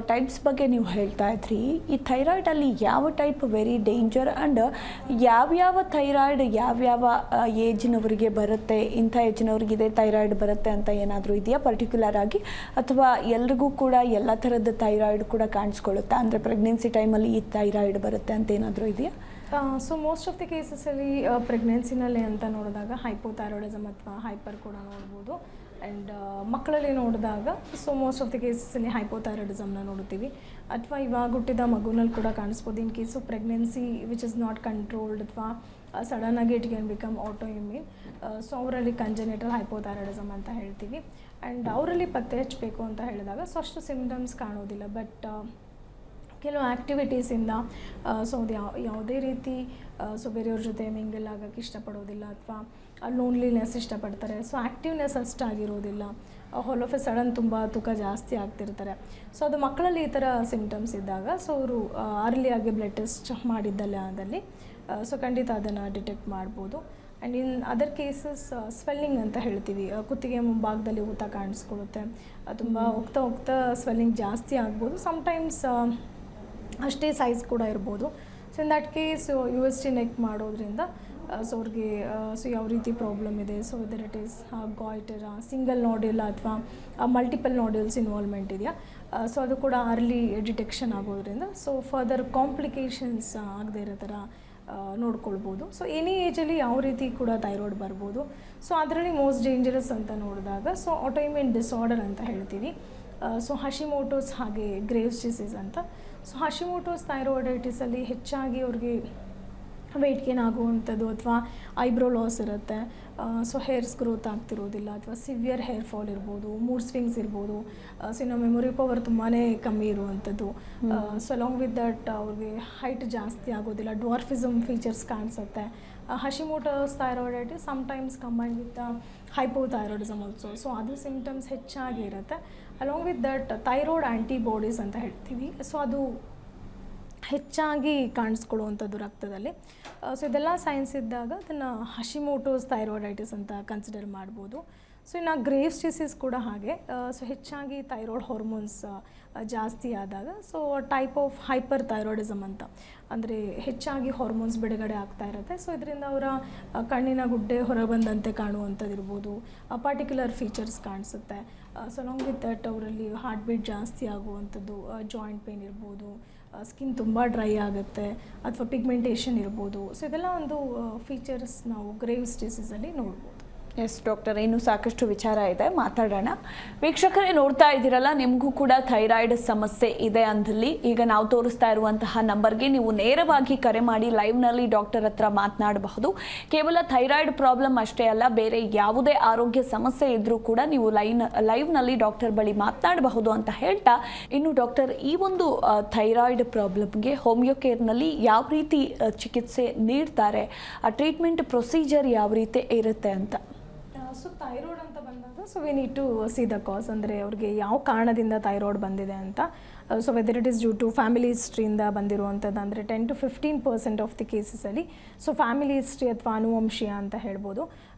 ಟೈಪ್ಸ್ ಬಗ್ಗೆ ನೀವು ಹೇಳ್ತಾ ಇದ್ರಿ. ಈ ಥೈರಾಯ್ಡಲ್ಲಿ ಯಾವ ಟೈಪ್ ವೆರಿ ಡೇಂಜರ್ ಆ್ಯಂಡ್ ಯಾವ್ಯಾವ ಥೈರಾಯ್ಡ್ ಯಾವ್ಯಾವ ಏಜ್ನವರಿಗೆ ಬರುತ್ತೆ, ಇಂಥ ಏಜ್ನವ್ರಿಗೆ ಇದೇ ಥೈರಾಯ್ಡ್ ಬರುತ್ತೆ ಅಂತ ಏನಾದರೂ ಇದೆಯಾ ಪರ್ಟಿಕ್ಯುಲರ್ ಆಗಿ, ಅಥವಾ ಎಲ್ರಿಗೂ ಕೂಡ ಎಲ್ಲ ಥರದ ಥೈರಾಯ್ಡ್ ಕೂಡ ಕಾಣಿಸ್ಕೊಳ್ಳುತ್ತಾ? ಅಂದರೆ ಪ್ರೆಗ್ನೆನ್ಸಿ ಟೈಮಲ್ಲಿ ಈ ಥೈರಾಯ್ಡ್ ಬರುತ್ತೆ ಅಂತ ಏನಾದರೂ ಇದೆಯಾ? ಸೊ ಮೋಸ್ಟ್ ಆಫ್ ದಿ ಕೇಸಸಲ್ಲಿ ಪ್ರೆಗ್ನೆನ್ಸಿನಲ್ಲಿ ಅಂತ ನೋಡಿದಾಗ ಹೈಪೋಥೈರಾಯ್ಡಿಸಮ್ ಅಥವಾ ಹೈಪರ್ ಕೂಡ ನೋಡ್ಬೋದು. ಆ್ಯಂಡ್ ಮಕ್ಕಳಲ್ಲಿ ನೋಡಿದಾಗ ಸೊ ಮೋಸ್ಟ್ ಆಫ್ ದಿ ಕೇಸಸಲ್ಲಿ ಹೈಪೋಥೈರಾಯ್ಡಿಸಮ್ನ ನೋಡ್ತೀವಿ. ಅಥವಾ ಇವಾಗ ಹುಟ್ಟಿದ ಮಗುನಲ್ಲಿ ಕೂಡ ಕಾಣಿಸ್ಬೋದು. In case pregnancy which is not controlled, ಅಥವಾ ಸಡನ್ನಾಗಿ it can become autoimmune. So ಅವರಲ್ಲಿ ಕಂಜೆನಿಟಲ್ ಹೈಪೋಥೈರಾಯ್ಡಿಸಮ್ ಅಂತ ಹೇಳ್ತೀವಿ. ಆ್ಯಂಡ್ ಅವರಲ್ಲಿ ಪತ್ತೆ ಹಚ್ಚಬೇಕು ಅಂತ ಹೇಳಿದಾಗ ಸೊ ಅಷ್ಟು ಸಿಮ್ಟಮ್ಸ್ ಕಾಣೋದಿಲ್ಲ. ಬಟ್ ಕೆಲವು ಆ್ಯಕ್ಟಿವಿಟೀಸಿಂದ ಸೊ ಅದು ಯಾವುದೇ ರೀತಿ ಸೊ ಬೇರೆಯವ್ರ ಜೊತೆ ಮಿಂಗಲ್ ಆಗೋಕ್ಕೆ ಇಷ್ಟಪಡೋದಿಲ್ಲ, ಅಥವಾ ಲೋನ್ಲಿನೆಸ್ ಇಷ್ಟಪಡ್ತಾರೆ. ಸೊ ಆ್ಯಕ್ಟಿವ್ನೆಸ್ ಅಷ್ಟಾಗಿರೋದಿಲ್ಲ. ಆಲ್ ಆಫ್ ಎ ಸಡನ್ ತುಂಬ ತೂಕ ಜಾಸ್ತಿ ಆಗ್ತಿರ್ತಾರೆ. ಸೊ ಅದು ಮಕ್ಕಳಲ್ಲಿ ಈ ಥರ ಸಿಮ್ಟಮ್ಸ್ ಇದ್ದಾಗ ಸೊ ಅವರು ಅರ್ಲಿಯಾಗಿ ಬ್ಲಡ್ ಟೆಸ್ಟ್ ಮಾಡಿದ್ದಲ್ಲ ಅದಲ್ಲಿ ಸೊ ಖಂಡಿತ ಅದನ್ನು ಡಿಟೆಕ್ಟ್ ಮಾಡ್ಬೋದು. And in other cases swelling ಅಂತ ಹೇಳ್ತೀವಿ. ಕುತ್ತಿಗೆ ಮುಂಭಾಗದಲ್ಲಿ ಊತ ಕಾಣಿಸ್ಕೊಳ್ಳುತ್ತೆ, ತುಂಬ ಹೋಗ್ತಾ ಸ್ವೆಲ್ಲಿಂಗ್ ಜಾಸ್ತಿ ಆಗ್ಬೋದು. ಸಮ್ಟೈಮ್ಸ್ ಅಷ್ಟೇ ಸೈಜ್ ಕೂಡ ಇರ್ಬೋದು. So in that case USG neck ಮಾಡೋದ್ರಿಂದ ಸೊ ಅವ್ರಿಗೆ ಸೊ ಯಾವ ರೀತಿ ಪ್ರಾಬ್ಲಮ್ ಇದೆ, so whether it is goitre, single nodule ಅಥವಾ ಮಲ್ಟಿಪಲ್ ನಾಡ್ಯೂಲ್ಸ್ ಇನ್ವಾಲ್ವ್ಮೆಂಟ್ ಇದೆಯಾ, ಸೊ ಅದು ಕೂಡ ಅರ್ಲಿ ಡಿಟೆಕ್ಷನ್ ಆಗೋದ್ರಿಂದ ಸೊ ಫರ್ದರ್ ಕಾಂಪ್ಲಿಕೇಶನ್ಸ್ ಆಗದೆ ಇರೋ ಥರ ನೋಡ್ಕೊಳ್ಬೋದು. ಸೊ ಎನಿ ಏಜಲ್ಲಿ ಯಾವ ರೀತಿ ಕೂಡ ಥೈರಾಯ್ಡ್ ಬರ್ಬೋದು. ಸೊ ಅದರಲ್ಲಿ ಮೋಸ್ಟ್ ಡೇಂಜರಸ್ ಅಂತ ನೋಡಿದಾಗ ಸೊ ಆಟೋಇಮ್ಯೂನ್ ಡಿಸಾರ್ಡರ್ ಅಂತ ಹೇಳ್ತೀವಿ. ಸೊ ಹಶಿಮೋಟೋಸ್ ಹಾಗೆ ಗ್ರೇವ್ಸ್ ಡಿಸೀಸ್ ಅಂತ. ಸೊ ಹಶಿಮೋಟೋಸ್ ಥೈರಾಯ್ಡೈಟಿಸಲ್ಲಿ ಹೆಚ್ಚಾಗಿ ಅವ್ರಿಗೆ ವೆಯ್ಟ್ ಗೇನ್ ಆಗುವಂಥದ್ದು, ಅಥವಾ ಐಬ್ರೋ ಲಾಸ್ ಇರುತ್ತೆ. ಸೊ ಹೇರ್ಸ್ ಗ್ರೋತ್ ಆಗ್ತಿರೋದಿಲ್ಲ, ಅಥವಾ ಸಿವಿಯರ್ ಹೇರ್ ಫಾಲ್ ಇರ್ಬೋದು, ಮೂಡ್ ಸ್ವಿಂಗ್ಸ್ ಇರ್ಬೋದು. ಸೊ ಇನ್ನು ಮೆಮೊರಿ ಪವರ್ ತುಂಬಾ ಕಮ್ಮಿ ಇರುವಂಥದ್ದು. ಸೊ ಅಲಾಂಗ್ ವಿತ್ ದಟ್ ಅವ್ರಿಗೆ ಹೈಟ್ ಜಾಸ್ತಿ ಆಗೋದಿಲ್ಲ, ಡ್ವಾರ್ಫಿಸಮ್ ಫೀಚರ್ಸ್ ಕಾಣಿಸುತ್ತೆ. Hashimoto's thyroiditis sometimes combine with hypothyroidism also. So ಅದು ಸಿಮ್ಟಮ್ಸ್ ಹೆಚ್ಚಾಗಿ ಇರುತ್ತೆ. Along with that thyroid antibodies ಅಂತ ಹೇಳ್ತೀವಿ. ಸೊ ಅದು ಹೆಚ್ಚಾಗಿ ಕಾಣಿಸ್ಕೊಳ್ಳುವಂಥದ್ದು ರಕ್ತದಲ್ಲಿ. ಸೊ ಇದೆಲ್ಲ ಸೈನ್ಸ್ ಇದ್ದಾಗ ಅದನ್ನು ಹಶಿಮೋಟೋಸ್ ಥೈರಾಯ್ಡೈಟಿಸ್ ಅಂತ ಕನ್ಸಿಡರ್ ಮಾಡ್ಬೋದು. ಸೊ ಇನ್ನು ಗ್ರೇವ್ಸ್ ಡಿಸೀಸ್ ಕೂಡ ಹಾಗೆ. ಸೊ ಹೆಚ್ಚಾಗಿ ಥೈರಾಯ್ಡ್ ಹಾರ್ಮೋನ್ಸ್ ಜಾಸ್ತಿ ಆದಾಗ so type of hyperthyroidism ಅಂತ, ಅಂದರೆ ಹೆಚ್ಚಾಗಿ ಹಾರ್ಮೋನ್ಸ್ ಬಿಡುಗಡೆ ಆಗ್ತಾ ಇರುತ್ತೆ. ಸೊ ಇದರಿಂದ ಅವರ ಕಣ್ಣಿನ ಗುಡ್ಡೆ ಹೊರಬಂದಂತೆ ಕಾಣುವಂಥದ್ದು ಇರ್ಬೋದು, ಪರ್ಟಿಕ್ಯುಲರ್ ಫೀಚರ್ಸ್ ಕಾಣಿಸುತ್ತೆ. ಸೊ ಅಲಾಂಗ್ ವಿತ್ ದಟ್ ಅವರಲ್ಲಿ ಹಾರ್ಟ್ ಬೀಟ್ ಜಾಸ್ತಿ ಆಗುವಂಥದ್ದು, ಜಾಯಿಂಟ್ ಪೇನ್ ಇರ್ಬೋದು, ಸ್ಕಿನ್ ತುಂಬ ಡ್ರೈ ಆಗುತ್ತೆ, ಅಥವಾ ಪಿಗ್ಮೆಂಟೇಷನ್ ಇರ್ಬೋದು. ಸೊ ಇದೆಲ್ಲ ಒಂದು ಫೀಚರ್ಸ್ ನಾವು ಗ್ರೇವ್ಸ್ ಡಿಸೀಸಲ್ಲಿ ನೋಡ್ಬೋದು. ಎಸ್ ಡಾಕ್ಟರ್, ಇನ್ನೂ ಸಾಕಷ್ಟು ವಿಚಾರ ಇದೆ, ಮಾತಾಡೋಣ. ವೀಕ್ಷಕರೇ, ನೋಡ್ತಾ ಇದ್ದೀರಲ್ಲ, ನಿಮಗೂ ಕೂಡ ಥೈರಾಯ್ಡ್ ಸಮಸ್ಯೆ ಇದೆ ಅಂದಲ್ಲಿ ಈಗ ನಾವು ತೋರಿಸ್ತಾ ಇರುವಂತಹ ನಂಬರ್ಗೆ ನೀವು ನೇರವಾಗಿ ಕರೆ ಮಾಡಿ ಲೈವ್ನಲ್ಲಿ ಡಾಕ್ಟರ್ ಹತ್ರ ಮಾತನಾಡಬಹುದು. ಕೇವಲ ಥೈರಾಯ್ಡ್ ಪ್ರಾಬ್ಲಮ್ ಅಷ್ಟೇ ಅಲ್ಲ, ಬೇರೆ ಯಾವುದೇ ಆರೋಗ್ಯ ಸಮಸ್ಯೆ ಇದ್ರೂ ಕೂಡ ನೀವು ಲೈವ್ನಲ್ಲಿ ಡಾಕ್ಟರ್ ಬಳಿ ಮಾತನಾಡಬಹುದು ಅಂತ ಹೇಳ್ತಾ, ಇನ್ನು ಡಾಕ್ಟರ್, ಈ ಒಂದು ಥೈರಾಯ್ಡ್ ಪ್ರಾಬ್ಲಮ್ಗೆ ಹೋಮಿಯೋ ಕೇರ್ನಲ್ಲಿ ಯಾವ ರೀತಿ ಚಿಕಿತ್ಸೆ ನೀಡ್ತಾರೆ, ಆ ಟ್ರೀಟ್ಮೆಂಟ್ ಪ್ರೊಸೀಜರ್ ಯಾವ ರೀತಿ ಇರುತ್ತೆ ಅಂತ. ಸೊ ಥೈರಾಯ್ಡ್ ಅಂತ ಬಂದಾಗ we need to see the cause, ಅಂದರೆ ಅವ್ರಿಗೆ ಯಾವ ಕಾರಣದಿಂದ ಥೈರಾಯ್ಡ್ ಬಂದಿದೆ ಅಂತ. So whether it is due to family ಹಿಸ್ಟ್ರಿಯಿಂದ ಬಂದಿರುವಂಥದ್ದು, ಅಂದರೆ 10 to 15% ಆಫ್ ದಿ ಕೇಸಸಲ್ಲಿ ಸೊ ಫ್ಯಾಮಿಲಿ ಹಿಸ್ಟ್ರಿ ಅಥವಾ ಅನುವಂಶೀಯ ಅಂತ ಹೇಳ್ಬೋದು.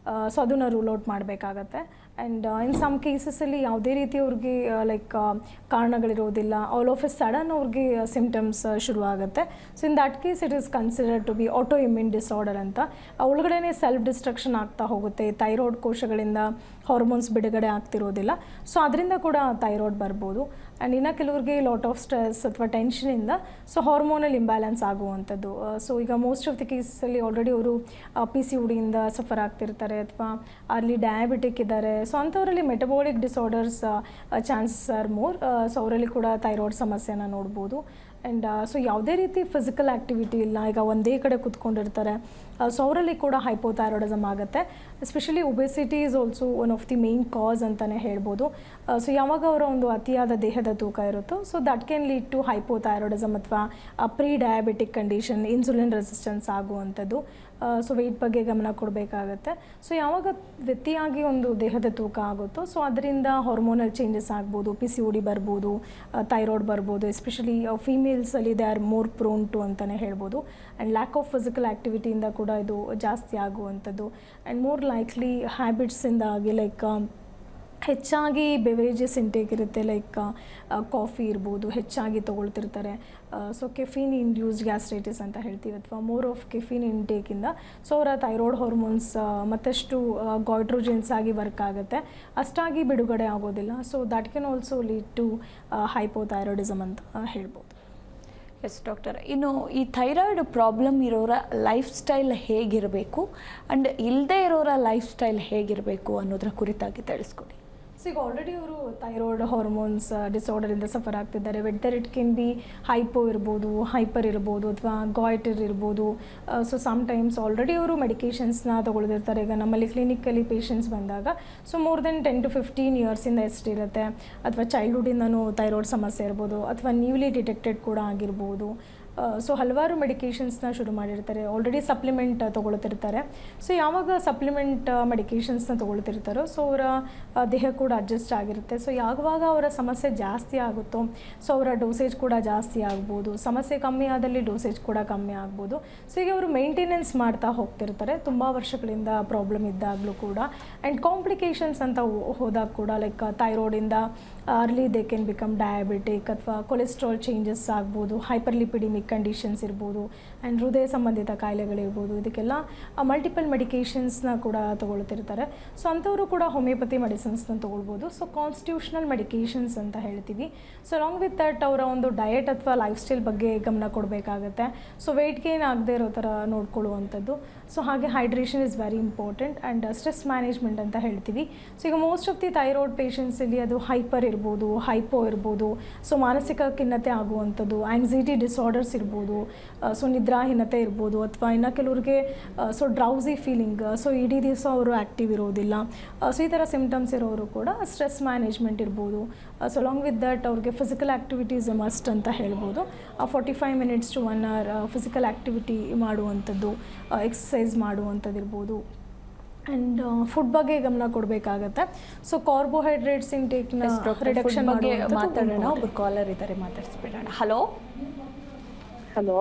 ಸೊ ಅದನ್ನು ರೂಲ್ ಔಟ್ ಮಾಡಬೇಕಾಗತ್ತೆ. ಆ್ಯಂಡ್ ಇನ್ ಸಮ್ ಕೇಸಸಲ್ಲಿ ಯಾವುದೇ ರೀತಿ ಅವ್ರಿಗೆ ಲೈಕ್ ಕಾರಣಗಳಿರೋದಿಲ್ಲ, ಆಲ್ ಆಫ್ ಎ ಸಡನ್ ಅವ್ರಿಗೆ ಸಿಮ್ಟಮ್ಸ್ ಶುರುವಾಗುತ್ತೆ. So in that case it is considered to B auto immune disorder ಅಂತ. ಒಳಗಡೆ ಸೆಲ್ಫ್ ಡಿಸ್ಟ್ರಕ್ಷನ್ ಆಗ್ತಾ ಹೋಗುತ್ತೆ, ಥೈರಾಯ್ಡ್ ಕೋಶಗಳಿಂದ ಹಾರ್ಮೋನ್ಸ್ ಬಿಡುಗಡೆ ಆಗ್ತಿರೋದಿಲ್ಲ. ಸೊ ಅದರಿಂದ ಕೂಡ ಥೈರಾಯ್ಡ್ ಬರ್ಬೋದು. ಆ್ಯಂಡ್ ಇನ್ನು ಕೆಲವ್ರಿಗೆ ಲಾಟ್ ಆಫ್ ಸ್ಟ್ರೆಸ್ ಅಥವಾ ಟೆನ್ಷನಿಂದ ಸೊ ಹಾರ್ಮೋನಲ್ ಇಂಬ್ಯಾಲೆನ್ಸ್ ಆಗುವಂಥದ್ದು. ಸೊ ಈಗ ಮೋಸ್ಟ್ ಆಫ್ ದಿ ಕೇಸಲ್ಲಿ ಆಲ್ರೆಡಿ ಅವರು PCOD ಇಂದ ಸಫರ್ ಆಗ್ತಿರ್ತಾರೆ ಅಥವಾ ಅಲ್ಲಿ ಡಯಾಬಿಟಿಕ್ ಇದ್ದಾರೆ. ಸೊ ಅಂಥವರಲ್ಲಿ metabolic disorders chances are more. So ಅವರಲ್ಲಿ ಕೂಡ ಥೈರಾಯ್ಡ್ ಸಮಸ್ಯೆನ ನೋಡ್ಬೋದು. ಆ್ಯಂಡ್ ಸೊ ಯಾವುದೇ ರೀತಿ ಫಿಸಿಕಲ್ ಆ್ಯಕ್ಟಿವಿಟಿ ಇಲ್ಲ, ಈಗ ಒಂದೇ ಕಡೆ ಕೂತ್ಕೊಂಡಿರ್ತಾರೆ. ಸೊ ಅವರಲ್ಲಿ ಕೂಡ ಹೈಪೋಥೈರಾಯ್ಡಿಸಮ್ ಆಗುತ್ತೆ. Especially obesity is also one of the main cause ಅಂತಲೇ ಹೇಳ್ಬೋದು. ಸೊ ಯಾವಾಗ ಅವರ ಒಂದು ಅತಿಯಾದ ದೇಹದ ತೂಕ ಇರುತ್ತೋ so that can lead to hypothyroidism ಅಥವಾ pre diabetic condition, insulin resistance ಆಗುವಂಥದ್ದು. ಸೊ ವೆಯ್ಟ್ ಬಗ್ಗೆ ಗಮನ ಕೊಡಬೇಕಾಗತ್ತೆ. ಸೊ ಯಾವಾಗ ವ್ಯತಿಯಾಗಿ ಒಂದು ದೇಹದ ತೂಕ ಆಗುತ್ತೋ ಸೊ ಅದರಿಂದ ಹಾರ್ಮೋನಲ್ ಚೇಂಜಸ್ ಆಗ್ಬೋದು, PCOD ಬರ್ಬೋದು, ಥೈರಾಯ್ಡ್ ಬರ್ಬೋದು. ಎಸ್ಪೆಷಲಿ ಫೀಮೇಲ್ಸಲ್ಲಿ they are more prone to ಅಂತಲೇ ಹೇಳ್ಬೋದು. ಆ್ಯಂಡ್ ಲ್ಯಾಕ್ ಆಫ್ ಫಿಸಿಕಲ್ ಆ್ಯಕ್ಟಿವಿಟಿಯಿಂದ ಕೂಡ ಇದು ಜಾಸ್ತಿ ಆಗುವಂಥದ್ದು. ಆ್ಯಂಡ್ ಮೋರ್ ಲೈಕ್ಲಿ ಹ್ಯಾಬಿಟ್ಸಿಂದಾಗಿ ಲೈಕ್ ಹೆಚ್ಚಾಗಿ ಬೆವರೇಜಸ್ ಇಂಟೇಕ್ ಇರುತ್ತೆ, ಲೈಕ್ ಕಾಫಿ ಇರ್ಬೋದು, ಹೆಚ್ಚಾಗಿ ತೊಗೊಳ್ತಿರ್ತಾರೆ. ಸೊ ಕೆಫೀನ್ ಇಂಡ್ಯೂಸ್ಡ್ ಗ್ಯಾಸ್ಟ್ರೈಟಿಸ್ ಅಂತ ಹೇಳ್ತೀವಿ, ಅಥವಾ ಮೋರ್ ಆಫ್ ಕೆಫೀನ್ ಇಂಟೇಕಿಂದ ಸೊ ಅವರ ಥೈರಾಯ್ಡ್ ಹಾರ್ಮೋನ್ಸ್ ಮತ್ತಷ್ಟು ಗಾಯ್ಟ್ರೋಜೆನ್ಸ್ ಆಗಿ ವರ್ಕ್ ಆಗುತ್ತೆ, ಅಷ್ಟಾಗಿ ಬಿಡುಗಡೆ ಆಗೋದಿಲ್ಲ. So that can also lead to hypothyroidism ಅಂತ ಹೇಳ್ಬೋದು. ಎಸ್ ಡಾಕ್ಟರ್, ಇನ್ನು ಈ ಥೈರಾಯ್ಡ್ ಪ್ರಾಬ್ಲಮ್ ಇರೋರ ಲೈಫ್ ಸ್ಟೈಲ್ ಹೇಗಿರಬೇಕು ಆ್ಯಂಡ್ ಇಲ್ಲದೇ ಇರೋರ ಲೈಫ್ ಸ್ಟೈಲ್ ಹೇಗಿರಬೇಕು ಅನ್ನೋದರ ಕುರಿತಾಗಿ ತಿಳಿಸ್ಕೊಡಿ. ಸೊ ಈಗ ಆಲ್ರೆಡಿ ಅವರು ಥೈರಾಯ್ಡ್ ಹಾರ್ಮೋನ್ಸ್ ಡಿಸಾರ್ಡರಿಂದ ಸಫರ್ ಆಗ್ತಿದ್ದಾರೆ. Whether it can be hypo ಇರ್ಬೋದು, ಹೈಪರ್ ಇರ್ಬೋದು, ಅಥವಾ ಗಾಯ್ಟರ್ ಇರ್ಬೋದು. ಸೊ ಸಮ್ಟೈಮ್ಸ್ ಆಲ್ರೆಡಿ ಅವರು ಮೆಡಿಕೇಷನ್ಸ್ನ ತೊಗೊಳ್ದಿರ್ತಾರೆ. ಈಗ ನಮ್ಮಲ್ಲಿ ಕ್ಲಿನಿಕಲ್ಲಿ ಪೇಷಂಟ್ಸ್ ಬಂದಾಗ ಸೊ ಮೋರ್ ದೆನ್ 10 to 15 ಇಯರ್ಸಿಂದ ಎಷ್ಟಿರುತ್ತೆ, ಅಥವಾ ಚೈಲ್ಡ್ಹುಡ್ಡಿಂದನೂ ಥೈರಾಯ್ಡ್ ಸಮಸ್ಯೆ ಇರ್ಬೋದು, ಅಥವಾ ನ್ಯೂಲಿ ಡಿಟೆಕ್ಟೆಡ್ ಕೂಡ ಆಗಿರ್ಬೋದು. ಸೊ ಹಲವಾರು ಮೆಡಿಕೇಷನ್ಸ್ನ ಶುರು ಮಾಡಿರ್ತಾರೆ, ಆಲ್ರೆಡಿ ಸಪ್ಲಿಮೆಂಟ್ ತೊಗೊಳ್ತಿರ್ತಾರೆ. ಸೊ ಯಾವಾಗ ಸಪ್ಲಿಮೆಂಟ್ ಮೆಡಿಕೇಷನ್ಸ್ನ ತೊಗೊಳ್ತಿರ್ತಾರೋ ಸೊ ಅವರ ದೇಹ ಕೂಡ ಅಡ್ಜಸ್ಟ್ ಆಗಿರುತ್ತೆ. ಸೊ ಯಾವಾಗ ಅವರ ಸಮಸ್ಯೆ ಜಾಸ್ತಿ ಆಗುತ್ತೋ ಸೊ ಅವರ ಡೋಸೇಜ್ ಕೂಡ ಜಾಸ್ತಿ ಆಗ್ಬೋದು, ಸಮಸ್ಯೆ ಕಮ್ಮಿ ಆದಲ್ಲಿ ಡೋಸೇಜ್ ಕೂಡ ಕಮ್ಮಿ ಆಗ್ಬೋದು. ಸೊ ಈಗ ಅವರು ಮೇಂಟೆನೆನ್ಸ್ ಮಾಡ್ತಾ ಹೋಗ್ತಿರ್ತಾರೆ ತುಂಬ ವರ್ಷಗಳಿಂದ ಪ್ರಾಬ್ಲಮ್ ಇದ್ದಾಗಲೂ ಕೂಡ. ಆ್ಯಂಡ್ ಕಾಂಪ್ಲಿಕೇಶನ್ಸ್ ಅಂತ ಹೋದಾಗ ಕೂಡ ಲೈಕ್ ಥೈರಾಯ್ಡಿಂದ early they can become diabetic, ಅಥವಾ ಕೊಲೆಸ್ಟ್ರಾಲ್ ಚೇಂಜಸ್ ಆಗ್ಬೋದು, ಹೈಪರ್ಲಿಪಿಡಿಮಿಕ್ ಕಂಡೀಷನ್ಸ್ ಇರ್ಬೋದು, ಆ್ಯಂಡ್ ಹೃದಯ ಸಂಬಂಧಿತ ಕಾಯಿಲೆಗಳಿರ್ಬೋದು. ಇದಕ್ಕೆಲ್ಲ ಮಲ್ಟಿಪಲ್ ಮೆಡಿಕೇಷನ್ಸ್ನ ಕೂಡ ತೊಗೊಳ್ತಿರ್ತಾರೆ. ಸೊ ಅಂಥವರು ಕೂಡ ಹೋಮಿಯೋಪತಿ ಮೆಡಿಸಿನ್ಸ್ನ ತೊಗೊಳ್ಬೋದು. ಸೊ ಕಾನ್ಸ್ಟಿಟ್ಯೂಷನಲ್ ಮೆಡಿಕೇಷನ್ಸ್ ಅಂತ ಹೇಳ್ತೀವಿ. ಸೊ ಅಲಾಂಗ್ ವಿತ್ ದಟ್ ಅವರ ಒಂದು ಡಯಟ್ ಅಥವಾ ಲೈಫ್ ಸ್ಟೈಲ್ ಬಗ್ಗೆ ಗಮನ ಕೊಡಬೇಕಾಗತ್ತೆ. ಸೊ ವೆಯ್ಟ್ ಗೇನ್ ಆಗದೆ ಇರೋ ಥರ ನೋಡ್ಕೊಳ್ಳುವಂಥದ್ದು. ಸೊ ಹಾಗೆ hydration is very important. And stress management ಅಂತ ಹೇಳ್ತೀವಿ. ಸೊ ಈಗ ಮೋಸ್ಟ್ ಆಫ್ ದಿ ಥೈರಾಯ್ಡ್ ಪೇಷಂಟ್ಸಲ್ಲಿ ಅದು ಹೈಪರ್ ಇರ್ಬೋದು, ಹೈಪೋ ಇರ್ಬೋದು. ಸೊ ಮಾನಸಿಕ ಖಿನ್ನತೆ ಆಗುವಂಥದ್ದು, ಆ್ಯಂಗ್ಸೈಟಿ ಡಿಸಾರ್ಡರ್ಸ್ ಇರ್ಬೋದು, ಸೊ ನಿದ್ರಾಹೀನತೆ ಇರ್ಬೋದು, ಅಥವಾ ಇನ್ನು ಕೆಲವ್ರಿಗೆ ಸೊ ಡ್ರೌಸಿ ಫೀಲಿಂಗ್, ಸೊ ಇಡೀ ದಿವಸ ಅವರು ಆ್ಯಕ್ಟಿವ್ ಇರೋದಿಲ್ಲ. ಸೊ ಈ ಥರ ಸಿಮ್ಟಮ್ಸ್ ಇರೋರು ಕೂಡ ಸ್ಟ್ರೆಸ್ ಮ್ಯಾನೇಜ್ಮೆಂಟ್ ಇರ್ಬೋದು. ಸೊ ಅಲಾಂಗ್ ವಿತ್ ದಟ್ ಅವ್ರಿಗೆ ಫಿಸಿಕಲ್ ಆ್ಯಕ್ಟಿವಿಟೀಸ್ ಮಸ್ಟ್ ಅಂತ ಹೇಳ್ಬೋದು. 45 minutes to 1 hour physical activity ಮಾಡುವಂಥದ್ದು, ಎಕ್ಸಸೈಸ್ ಮಾಡುವಂಥದ್ದು ಇರ್ಬೋದು. ಆ್ಯಂಡ್ ಫುಡ್ ಬಗ್ಗೆ ಗಮನ ಕೊಡಬೇಕಾಗತ್ತೆ. ಸೊ ಕಾರ್ಬೋಹೈಡ್ರೇಟ್ಸ್ ಇಂಟೇಕ್ನ ರಿಡಕ್ಷನ್ ಬಗ್ಗೆ ಮಾತಾಡೋಣ. ಒಬ್ಬರು ಕಾಲರ್ ಇದ್ದಾರೆ, ಮಾತಾಡಿಸ್ಬಿಡೋಣ. Hello hello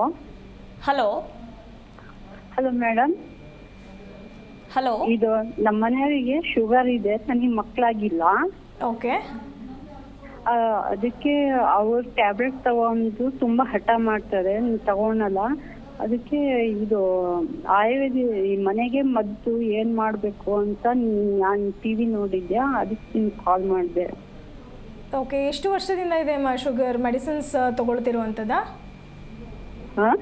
hello hello madam. Hello, ಇದು ನಮ್ಮ ಮನೆಯವರಿಗೆ ಶುಗರ್ ಇದೆ, ನನಗೆ ಮಕ್ಕಳಾಗಿಲ್ಲ. ಓಕೆ. ಅದಕ್ಕೆ ಅವ್ರು ಟ್ಯಾಬ್ಲೆಟ್ ತಗೊಂಡು ತುಂಬಾ ಹಠ ಮಾಡ್ತಾರೆ, ತಗೊಳಲ್ಲ. ಅದಕ್ಕೆ ಇದು ಆಯುರ್ವೇದ ಈ ಮನೆಗೆ ಮದ್ದು ಏನ್ ಮಾಡ್ಬೇಕು ಅಂತ ನಾನು TV ನೋಡಿದ್ದೆ, ಅದಕ್ಕೆ ನಿಮ್ಗೆ ಕಾಲ್ ಮಾಡಿದೆ. ಓಕೆ. ಎಷ್ಟು ವರ್ಷದಿಂದ ಇದೆ ಶುಗರ್ ಮೆಡಿಸಿನ್ಸ್ ತೊಗೊಳ್ತಿರುವಂಥದ್ದಾ? ಹಾಂ,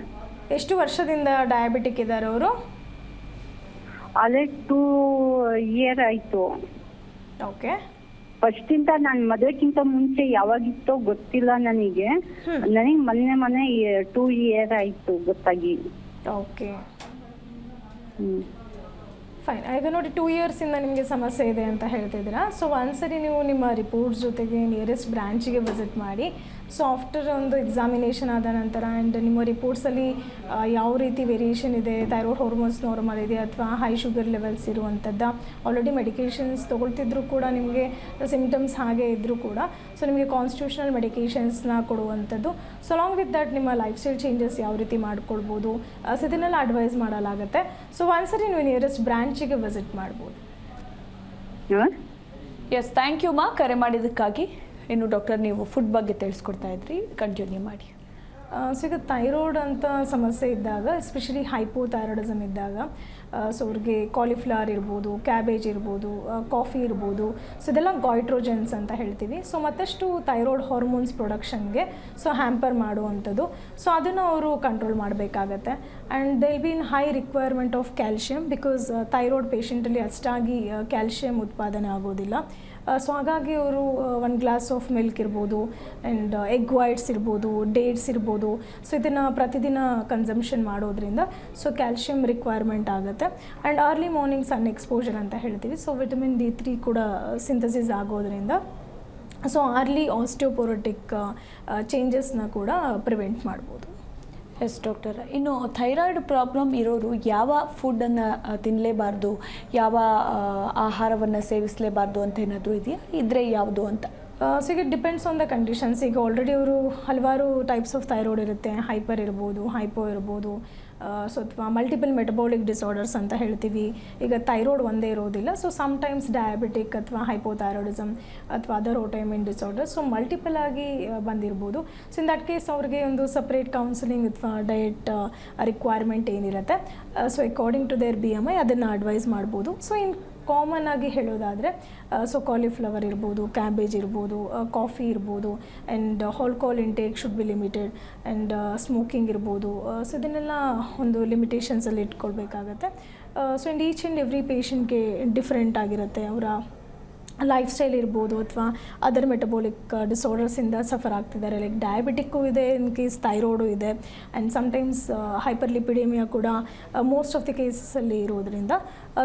ಎಷ್ಟು ವರ್ಷದಿಂದ ಡಯಾಬಿಟಿಕ್ ಇದ್ದಾರೆ ಅವರು? ಅಲ್ಲೇ 2 ಇಯರ್ ಆಯ್ತು. ಓಕೆ. ಫಸ್ಟಿಂದ ನಾನು ಮದುವೆಕ್ಕಿಂತ ಮುಂಚೆ ಯಾವಾಗಿತ್ತೋ ಗೊತ್ತಿಲ್ಲ ನನಗೆ. ಮೊನ್ನೆ 2 ಇಯರ್ ಆಯ್ತು ಗೊತ್ತಾಗಿ. Okay, fine. ಈಗ ನೋಡಿ 2 ಇಯರ್ಸಿಂದ ನಿಮಗೆ ಸಮಸ್ಯೆ ಇದೆ ಅಂತ ಹೇಳ್ತಿದ್ದೀರಾ. ಸೊ ಒಂದ್ಸರಿ ನೀವು ನಿಮ್ಮ ರಿಪೋರ್ಟ್ಸ್ ಜೊತೆಗೆ ನಿಯರೆಸ್ಟ್ ಬ್ರ್ಯಾಂಚಿಗೆ ವಿಸಿಟ್ ಮಾಡಿ. ಸೊ ಆಫ್ಟರ್ ಒಂದು ಎಕ್ಸಾಮಿನೇಷನ್ ಆದ ನಂತರ ಆ್ಯಂಡ್ ನಿಮ್ಮ ರಿಪೋರ್ಟ್ಸಲ್ಲಿ ಯಾವ ರೀತಿ ವೇರಿಯೇಷನ್ ಇದೆ, ಥೈರಾಯ್ಡ್ ಹಾರ್ಮೋನ್ಸ್ ನಾರ್ಮಲ್ ಇದೆ ಅಥವಾ ಹೈ ಶುಗರ್ ಲೆವೆಲ್ಸ್ ಇರುವಂಥದ್ದು, ಆಲ್ರೆಡಿ ಮೆಡಿಕೇಷನ್ಸ್ ತೊಗೊಳ್ತಿದ್ರು ಕೂಡ ನಿಮಗೆ ಸಿಮ್ಟಮ್ಸ್ ಹಾಗೆ ಇದ್ದರೂ ಕೂಡ ಸೊ ನಿಮಗೆ ಕಾನ್ಸ್ಟಿಟ್ಯೂಷನಲ್ ಮೆಡಿಕೇಷನ್ಸ್ನ ಕೊಡುವಂಥದ್ದು. ಸೊ ಅಲಾಂಗ್ ವಿತ್ ದಟ್ ನಿಮ್ಮ ಲೈಫ್ ಸ್ಟೈಲ್ ಚೇಂಜಸ್ ಯಾವ ರೀತಿ ಮಾಡ್ಕೊಳ್ಬೋದು ಸೊ ಇದನ್ನೆಲ್ಲ ಅಡ್ವೈಸ್ ಮಾಡಲಾಗುತ್ತೆ. ಸೊ ಒಂದ್ಸರಿ ನೀವು ನಿಯರೆಸ್ಟ್ ಬ್ರ್ಯಾಂಚಿಗೆ ವಿಸಿಟ್ ಮಾಡ್ಬೋದು. ಎಸ್, ಥ್ಯಾಂಕ್ ಯು ಮಾ ಕರೆ ಮಾಡಿದ್ದಕ್ಕಾಗಿ. ಇನ್ನು ಡಾಕ್ಟರ್ ನೀವು ಫುಡ್ ಬಗ್ಗೆ ತಿಳಿಸ್ಕೊಡ್ತಾ ಇದ್ರಿ, ಕಂಟಿನ್ಯೂ ಮಾಡಿ. ಸೊ ಈಗ ಥೈರಾಯ್ಡ್ ಅಂತ ಸಮಸ್ಯೆ ಇದ್ದಾಗ, ಎಸ್ಪೆಷಲಿ ಹೈಪೋಥೈರಾಯ್ಡಿಸಮ್ ಇದ್ದಾಗ ಸೊ ಅವ್ರಿಗೆ ಕಾಲಿಫ್ಲವರ್ ಇರ್ಬೋದು, ಕ್ಯಾಬೇಜ್ ಇರ್ಬೋದು, ಕಾಫಿ ಇರ್ಬೋದು, ಸೊ ಇದೆಲ್ಲ ಗಾಯ್ಟ್ರೋಜನ್ಸ್ ಅಂತ ಹೇಳ್ತೀವಿ. ಸೊ ಮತ್ತಷ್ಟು ಥೈರಾಯ್ಡ್ ಹಾರ್ಮೋನ್ಸ್ ಪ್ರೊಡಕ್ಷನ್ಗೆ ಸೊ ಹ್ಯಾಂಪರ್ ಮಾಡುವಂಥದ್ದು. ಸೊ ಅದನ್ನು ಅವರು ಕಂಟ್ರೋಲ್ ಮಾಡಬೇಕಾಗತ್ತೆ. And they'll be in high requirement of calcium because thyroid ಪೇಷಂಟಲ್ಲಿ ಅಷ್ಟಾಗಿ ಕ್ಯಾಲ್ಶಿಯಮ್ ಉತ್ಪಾದನೆ ಆಗೋದಿಲ್ಲ. ಸೊ ಹಾಗಾಗಿ ಅವರು 1 ಗ್ಲಾಸ್ ಆಫ್ ಮಿಲ್ಕ್ ಇರ್ಬೋದು ಆ್ಯಂಡ್ ಎಗ್ ವೈಟ್ಸ್ ಇರ್ಬೋದು, ಡೇಟ್ಸ್ ಇರ್ಬೋದು, ಸೊ ಇದನ್ನು ಪ್ರತಿದಿನ ಕನ್ಸಂಪ್ಷನ್ ಮಾಡೋದ್ರಿಂದ ಸೊ ಕ್ಯಾಲ್ಶಿಯಮ್ ರಿಕ್ವೈರ್ಮೆಂಟ್ ಆಗುತ್ತೆ. And early morning sun exposure ಅಂತ ಹೇಳ್ತೀವಿ. ಸೊ ವಿಟಮಿನ್ D3 ಕೂಡ ಸಿಂಥಸಿಸ್ ಆಗೋದ್ರಿಂದ ಸೊ ಅರ್ಲಿ ಆಸ್ಟಿಯೋಪೊರೋಟಿಕ್ ಚೇಂಜಸ್ನ ಕೂಡ ಪ್ರಿವೆಂಟ್ ಮಾಡ್ಬೋದು. ಎಸ್ ಡಾಕ್ಟರ್, ಇನ್ನು ಥೈರಾಯ್ಡ್ ಪ್ರಾಬ್ಲಮ್ ಇರೋರು ಯಾವ ಫುಡ್ಡನ್ನು ತಿನ್ನಲೇಬಾರ್ದು, ಯಾವ ಆಹಾರವನ್ನು ಸೇವಿಸಲೇಬಾರ್ದು ಅಂತ ಏನಾದರೂ ಇದೆಯಾ? ಇದ್ದರೆ ಯಾವುದು ಅಂತ? ಸೊ ಈಗ ಡಿಪೆಂಡ್ಸ್ ಆನ್ ದ ಕಂಡೀಷನ್ಸ್. ಈಗ ಆಲ್ರೆಡಿ ಅವರು ಹಲವಾರು ಟೈಪ್ಸ್ ಆಫ್ ಥೈರಾಯ್ಡ್ ಇರುತ್ತೆ. ಹೈಪರ್ ಇರ್ಬೋದು, ಹೈಪೋ ಇರ್ಬೋದು, ಸೊ ಅಥವಾ ಮಲ್ಟಿಪಲ್ ಮೆಟಬಾಲಿಕ್ ಡಿಸಾರ್ಡರ್ಸ್ ಅಂತ ಹೇಳ್ತೀವಿ. ಈಗ ಥೈರಾಯ್ಡ್ ಒಂದೇ ಇರೋದಿಲ್ಲ. ಸೊ ಸಮ್ಟೈಮ್ಸ್ ಡಯಾಬಿಟಿಕ್ ಅಥವಾ ಹೈಪೋಥೈರಾಯ್ಡಿಸಮ್ ಅಥವಾ other autoimmune disorders so multiple ಆಗಿ ಬಂದಿರ್ಬೋದು. ಸೊ ಇನ್ ದಟ್ ಕೇಸ್ ಅವ್ರಿಗೆ ಒಂದು ಸಪ್ರೇಟ್ ಕೌನ್ಸಿಲಿಂಗ್ ಅಥವಾ ಡಯಟ್ ರಿಕ್ವೈರ್ಮೆಂಟ್ ಏನಿರುತ್ತೆ so according to their BMI ಅದನ್ನು ಅಡ್ವೈಸ್ ಮಾಡ್ಬೋದು. ಸೊ ಇನ್ ಕಾಮನ್ ಆಗಿ ಹೇಳೋದಾದರೆ ಸೊ ಕಾಲಿಫ್ಲವರ್ ಇರ್ಬೋದು, ಕ್ಯಾಬೇಜ್ ಇರ್ಬೋದು, ಕಾಫಿ ಇರ್ಬೋದು, and alcohol intake should be limited, and smoking ಇರ್ಬೋದು. ಸೊ ಇದನ್ನೆಲ್ಲ ಒಂದು ಲಿಮಿಟೇಷನ್ಸಲ್ಲಿ ಇಟ್ಕೊಳ್ಬೇಕಾಗತ್ತೆ. So and each and every ಪೇಷಂಟ್ಗೆ ಡಿಫ್ರೆಂಟ್ ಆಗಿರುತ್ತೆ. ಅವರ ಲೈಫ್ ಸ್ಟೈಲ್ ಇರ್ಬೋದು ಅಥವಾ ಅದರ್ ಮೆಟಬಾಲಿಕ್ ಡಿಸಾರ್ಡರ್ಸಿಂದ ಸಫರ್ ಆಗ್ತಿದ್ದಾರೆ. ಲೈಕ್ ಡಯಾಬಿಟಿಕ್ಕು ಇದೆ, ಇನ್ ಕೇಸ್ ಥೈರಾಯ್ಡು ಇದೆ, ಆ್ಯಂಡ್ ಸಮ್ಟೈಮ್ಸ್ ಹೈಪರ್ ಲಿಪಿಡೇಮಿಯಾ ಕೂಡ ಮೋಸ್ಟ್ ಆಫ್ ದಿ ಕೇಸಸಲ್ಲಿ ಇರೋದ್ರಿಂದ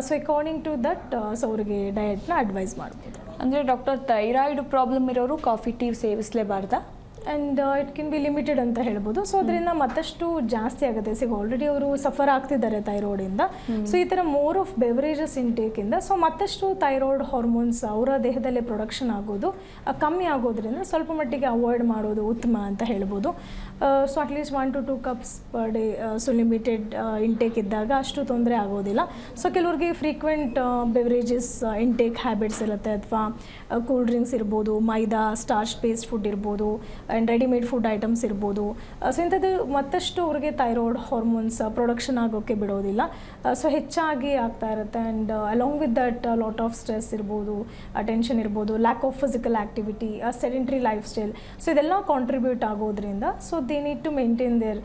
so according to that so ಅವರಿಗೆ ಡಯಟ್ನ ಅಡ್ವೈಸ್ ಮಾಡ್ಬೋದು. ಅಂದರೆ ಡಾಕ್ಟರ್, ಥೈರಾಯ್ಡ್ ಪ್ರಾಬ್ಲಮ್ ಇರೋರು ಕಾಫಿ ಟೀ ಸೇವಿಸಲೇಬಾರ್ದಾ? And it can be limited ಅಂತ ಹೇಳ್ಬೋದು. ಸೊ ಅದರಿಂದ ಮತ್ತಷ್ಟು ಜಾಸ್ತಿ ಆಗುತ್ತೆ. ಸೊ ಆಲ್ರೆಡಿ ಅವರು ಸಫರ್ ಆಗ್ತಿದ್ದಾರೆ ಥೈರಾಯ್ಡಿಂದ. ಸೊ ಈ ಥರ ಮೋರ್ ಆಫ್ ಬೆವರೇಜಸ್ ಇಂಟೇಕಿಂದ ಸೊ ಮತ್ತಷ್ಟು ಥೈರಾಯ್ಡ್ ಹಾರ್ಮೋನ್ಸ್ ಅವರ ದೇಹದಲ್ಲಿ ಪ್ರೊಡಕ್ಷನ್ ಆಗೋದು ಕಮ್ಮಿ ಆಗೋದ್ರಿಂದ ಸ್ವಲ್ಪ ಮಟ್ಟಿಗೆ ಅವಾಯ್ಡ್ ಮಾಡೋದು ಉತ್ತಮ ಅಂತ ಹೇಳ್ಬೋದು. So at least 1 to 2 cups per day so limited intake ಇದ್ದಾಗ ಅಷ್ಟು ತೊಂದರೆ ಆಗೋದಿಲ್ಲ. ಸೊ ಕೆಲವ್ರಿಗೆ ಫ್ರೀಕ್ವೆಂಟ್ ಬೆವರೇಜಸ್ ಇಂಟೇಕ್ ಹ್ಯಾಬಿಟ್ಸ್ ಇರುತ್ತೆ, ಅಥವಾ ಕೂಲ್ ಡ್ರಿಂಕ್ಸ್ ಇರ್ಬೋದು, ಮೈದಾ ಸ್ಟಾರ್ಚ್ ಬೇಸ್ಡ್ ಫುಡ್ ಇರ್ಬೋದು, ಆ್ಯಂಡ್ ರೆಡಿಮೇಡ್ ಫುಡ್ ಐಟಮ್ಸ್ ಇರ್ಬೋದು. ಸೊ ಇಂಥದ್ದು ಮತ್ತಷ್ಟು ಅವ್ರಿಗೆ ಥೈರಾಯ್ಡ್ ಹಾರ್ಮೋನ್ಸ್ ಪ್ರೊಡಕ್ಷನ್ ಆಗೋಕ್ಕೆ ಬಿಡೋದಿಲ್ಲ. ಸೊ ಹೆಚ್ಚಾಗಿ ಆಗ್ತಾ ಇರುತ್ತೆ. And along with that lot of stress ಇರ್ಬೋದು, ಟೆನ್ಷನ್ ಇರ್ಬೋದು, lack of physical activity, sedentary lifestyle, so ಇದೆಲ್ಲ ಕಾಂಟ್ರಿಬ್ಯೂಟ್ ಆಗೋದ್ರಿಂದ so they need to maintain their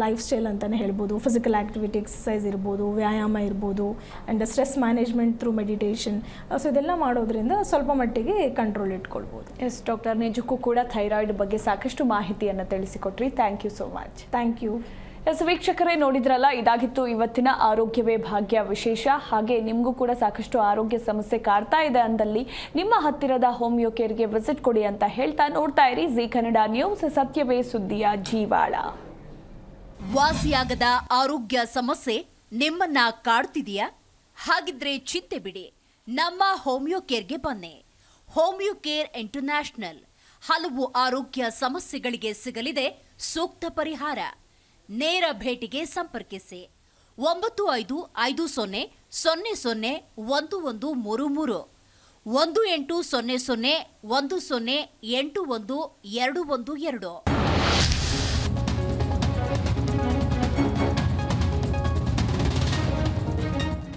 lifestyle ಅಂತಲೇ ಹೇಳ್ಬೋದು. ಫಿಸಿಕಲ್ ಆ್ಯಕ್ಟಿವಿಟಿ, ಎಕ್ಸಸೈಸ್ ಇರ್ಬೋದು, ವ್ಯಾಯಾಮ ಇರ್ಬೋದು, and stress management through meditation. So ಇದೆಲ್ಲ ಮಾಡೋದ್ರಿಂದ ಸ್ವಲ್ಪ ಮಟ್ಟಿಗೆ ಕಂಟ್ರೋಲ್ ಇಟ್ಕೊಳ್ಬೋದು. ಎಸ್ ಡಾಕ್ಟರ್, ನಿಜಕ್ಕೂ ಕೂಡ ಥೈರಾಯ್ಡ್ ಬಗ್ಗೆ ಸಾಕಷ್ಟು ಮಾಹಿತಿಯನ್ನು ತಿಳಿಸಿಕೊಟ್ರಿ. Thank you so much. Thank you. Yes ವೀಕ್ಷಕರೇ, ನೋಡಿದ್ರಲ್ಲ, ಇದಾಗಿತ್ತು ಇವತ್ತಿನ ಆರೋಗ್ಯವೇ ಭಾಗ್ಯ ವಿಶೇಷ. ಹಾಗೆ ನಿಮಗೂ ಕೂಡ ಸಾಕಷ್ಟು ಆರೋಗ್ಯ ಸಮಸ್ಯೆ ಕಾಡ್ತಾ ಇದೆ ಅಂದಲ್ಲಿ ನಿಮ್ಮ ಹತ್ತಿರದ ಹೋಮಿಯೋ ಕೇರ್ಗೆ ವಿಸಿಟ್ ಕೊಡಿ ಅಂತ ಹೇಳ್ತಾ ನೋಡ್ತಾ ಇರಿ ಜಿ ಕನ್ನಡ ನ್ಯೂಸ್, ಸತ್ಯವೇ ಸುದ್ದಿಯ ಜೀವಾಳ. ವಾಸಿಯಾಗದ ಆರೋಗ್ಯ ಸಮಸ್ಯೆ ನಿಮ್ಮನ್ನ ಕಾಡ್ತಿದೆಯಾ? ಹಾಗಿದ್ರೆ ಚಿಂತೆ ಬಿಡಿ, ನಮ್ಮ ಹೋಮಿಯೋ ಕೇರ್ಗೆ ಬನ್ನಿ. ಹೋಮಿಯೋ ಕೇರ್ ಇಂಟರ್ನ್ಯಾಷನಲ್ ಹಲವು ಆರೋಗ್ಯ ಸಮಸ್ಯೆಗಳಿಗೆ ಸಿಗಲಿದೆ ಸೂಕ್ತ ಪರಿಹಾರ. ನೇರ ಭೇಟಿಗೆ ಸಂಪರ್ಕಿಸಿ 9550 001133 1800 10811212.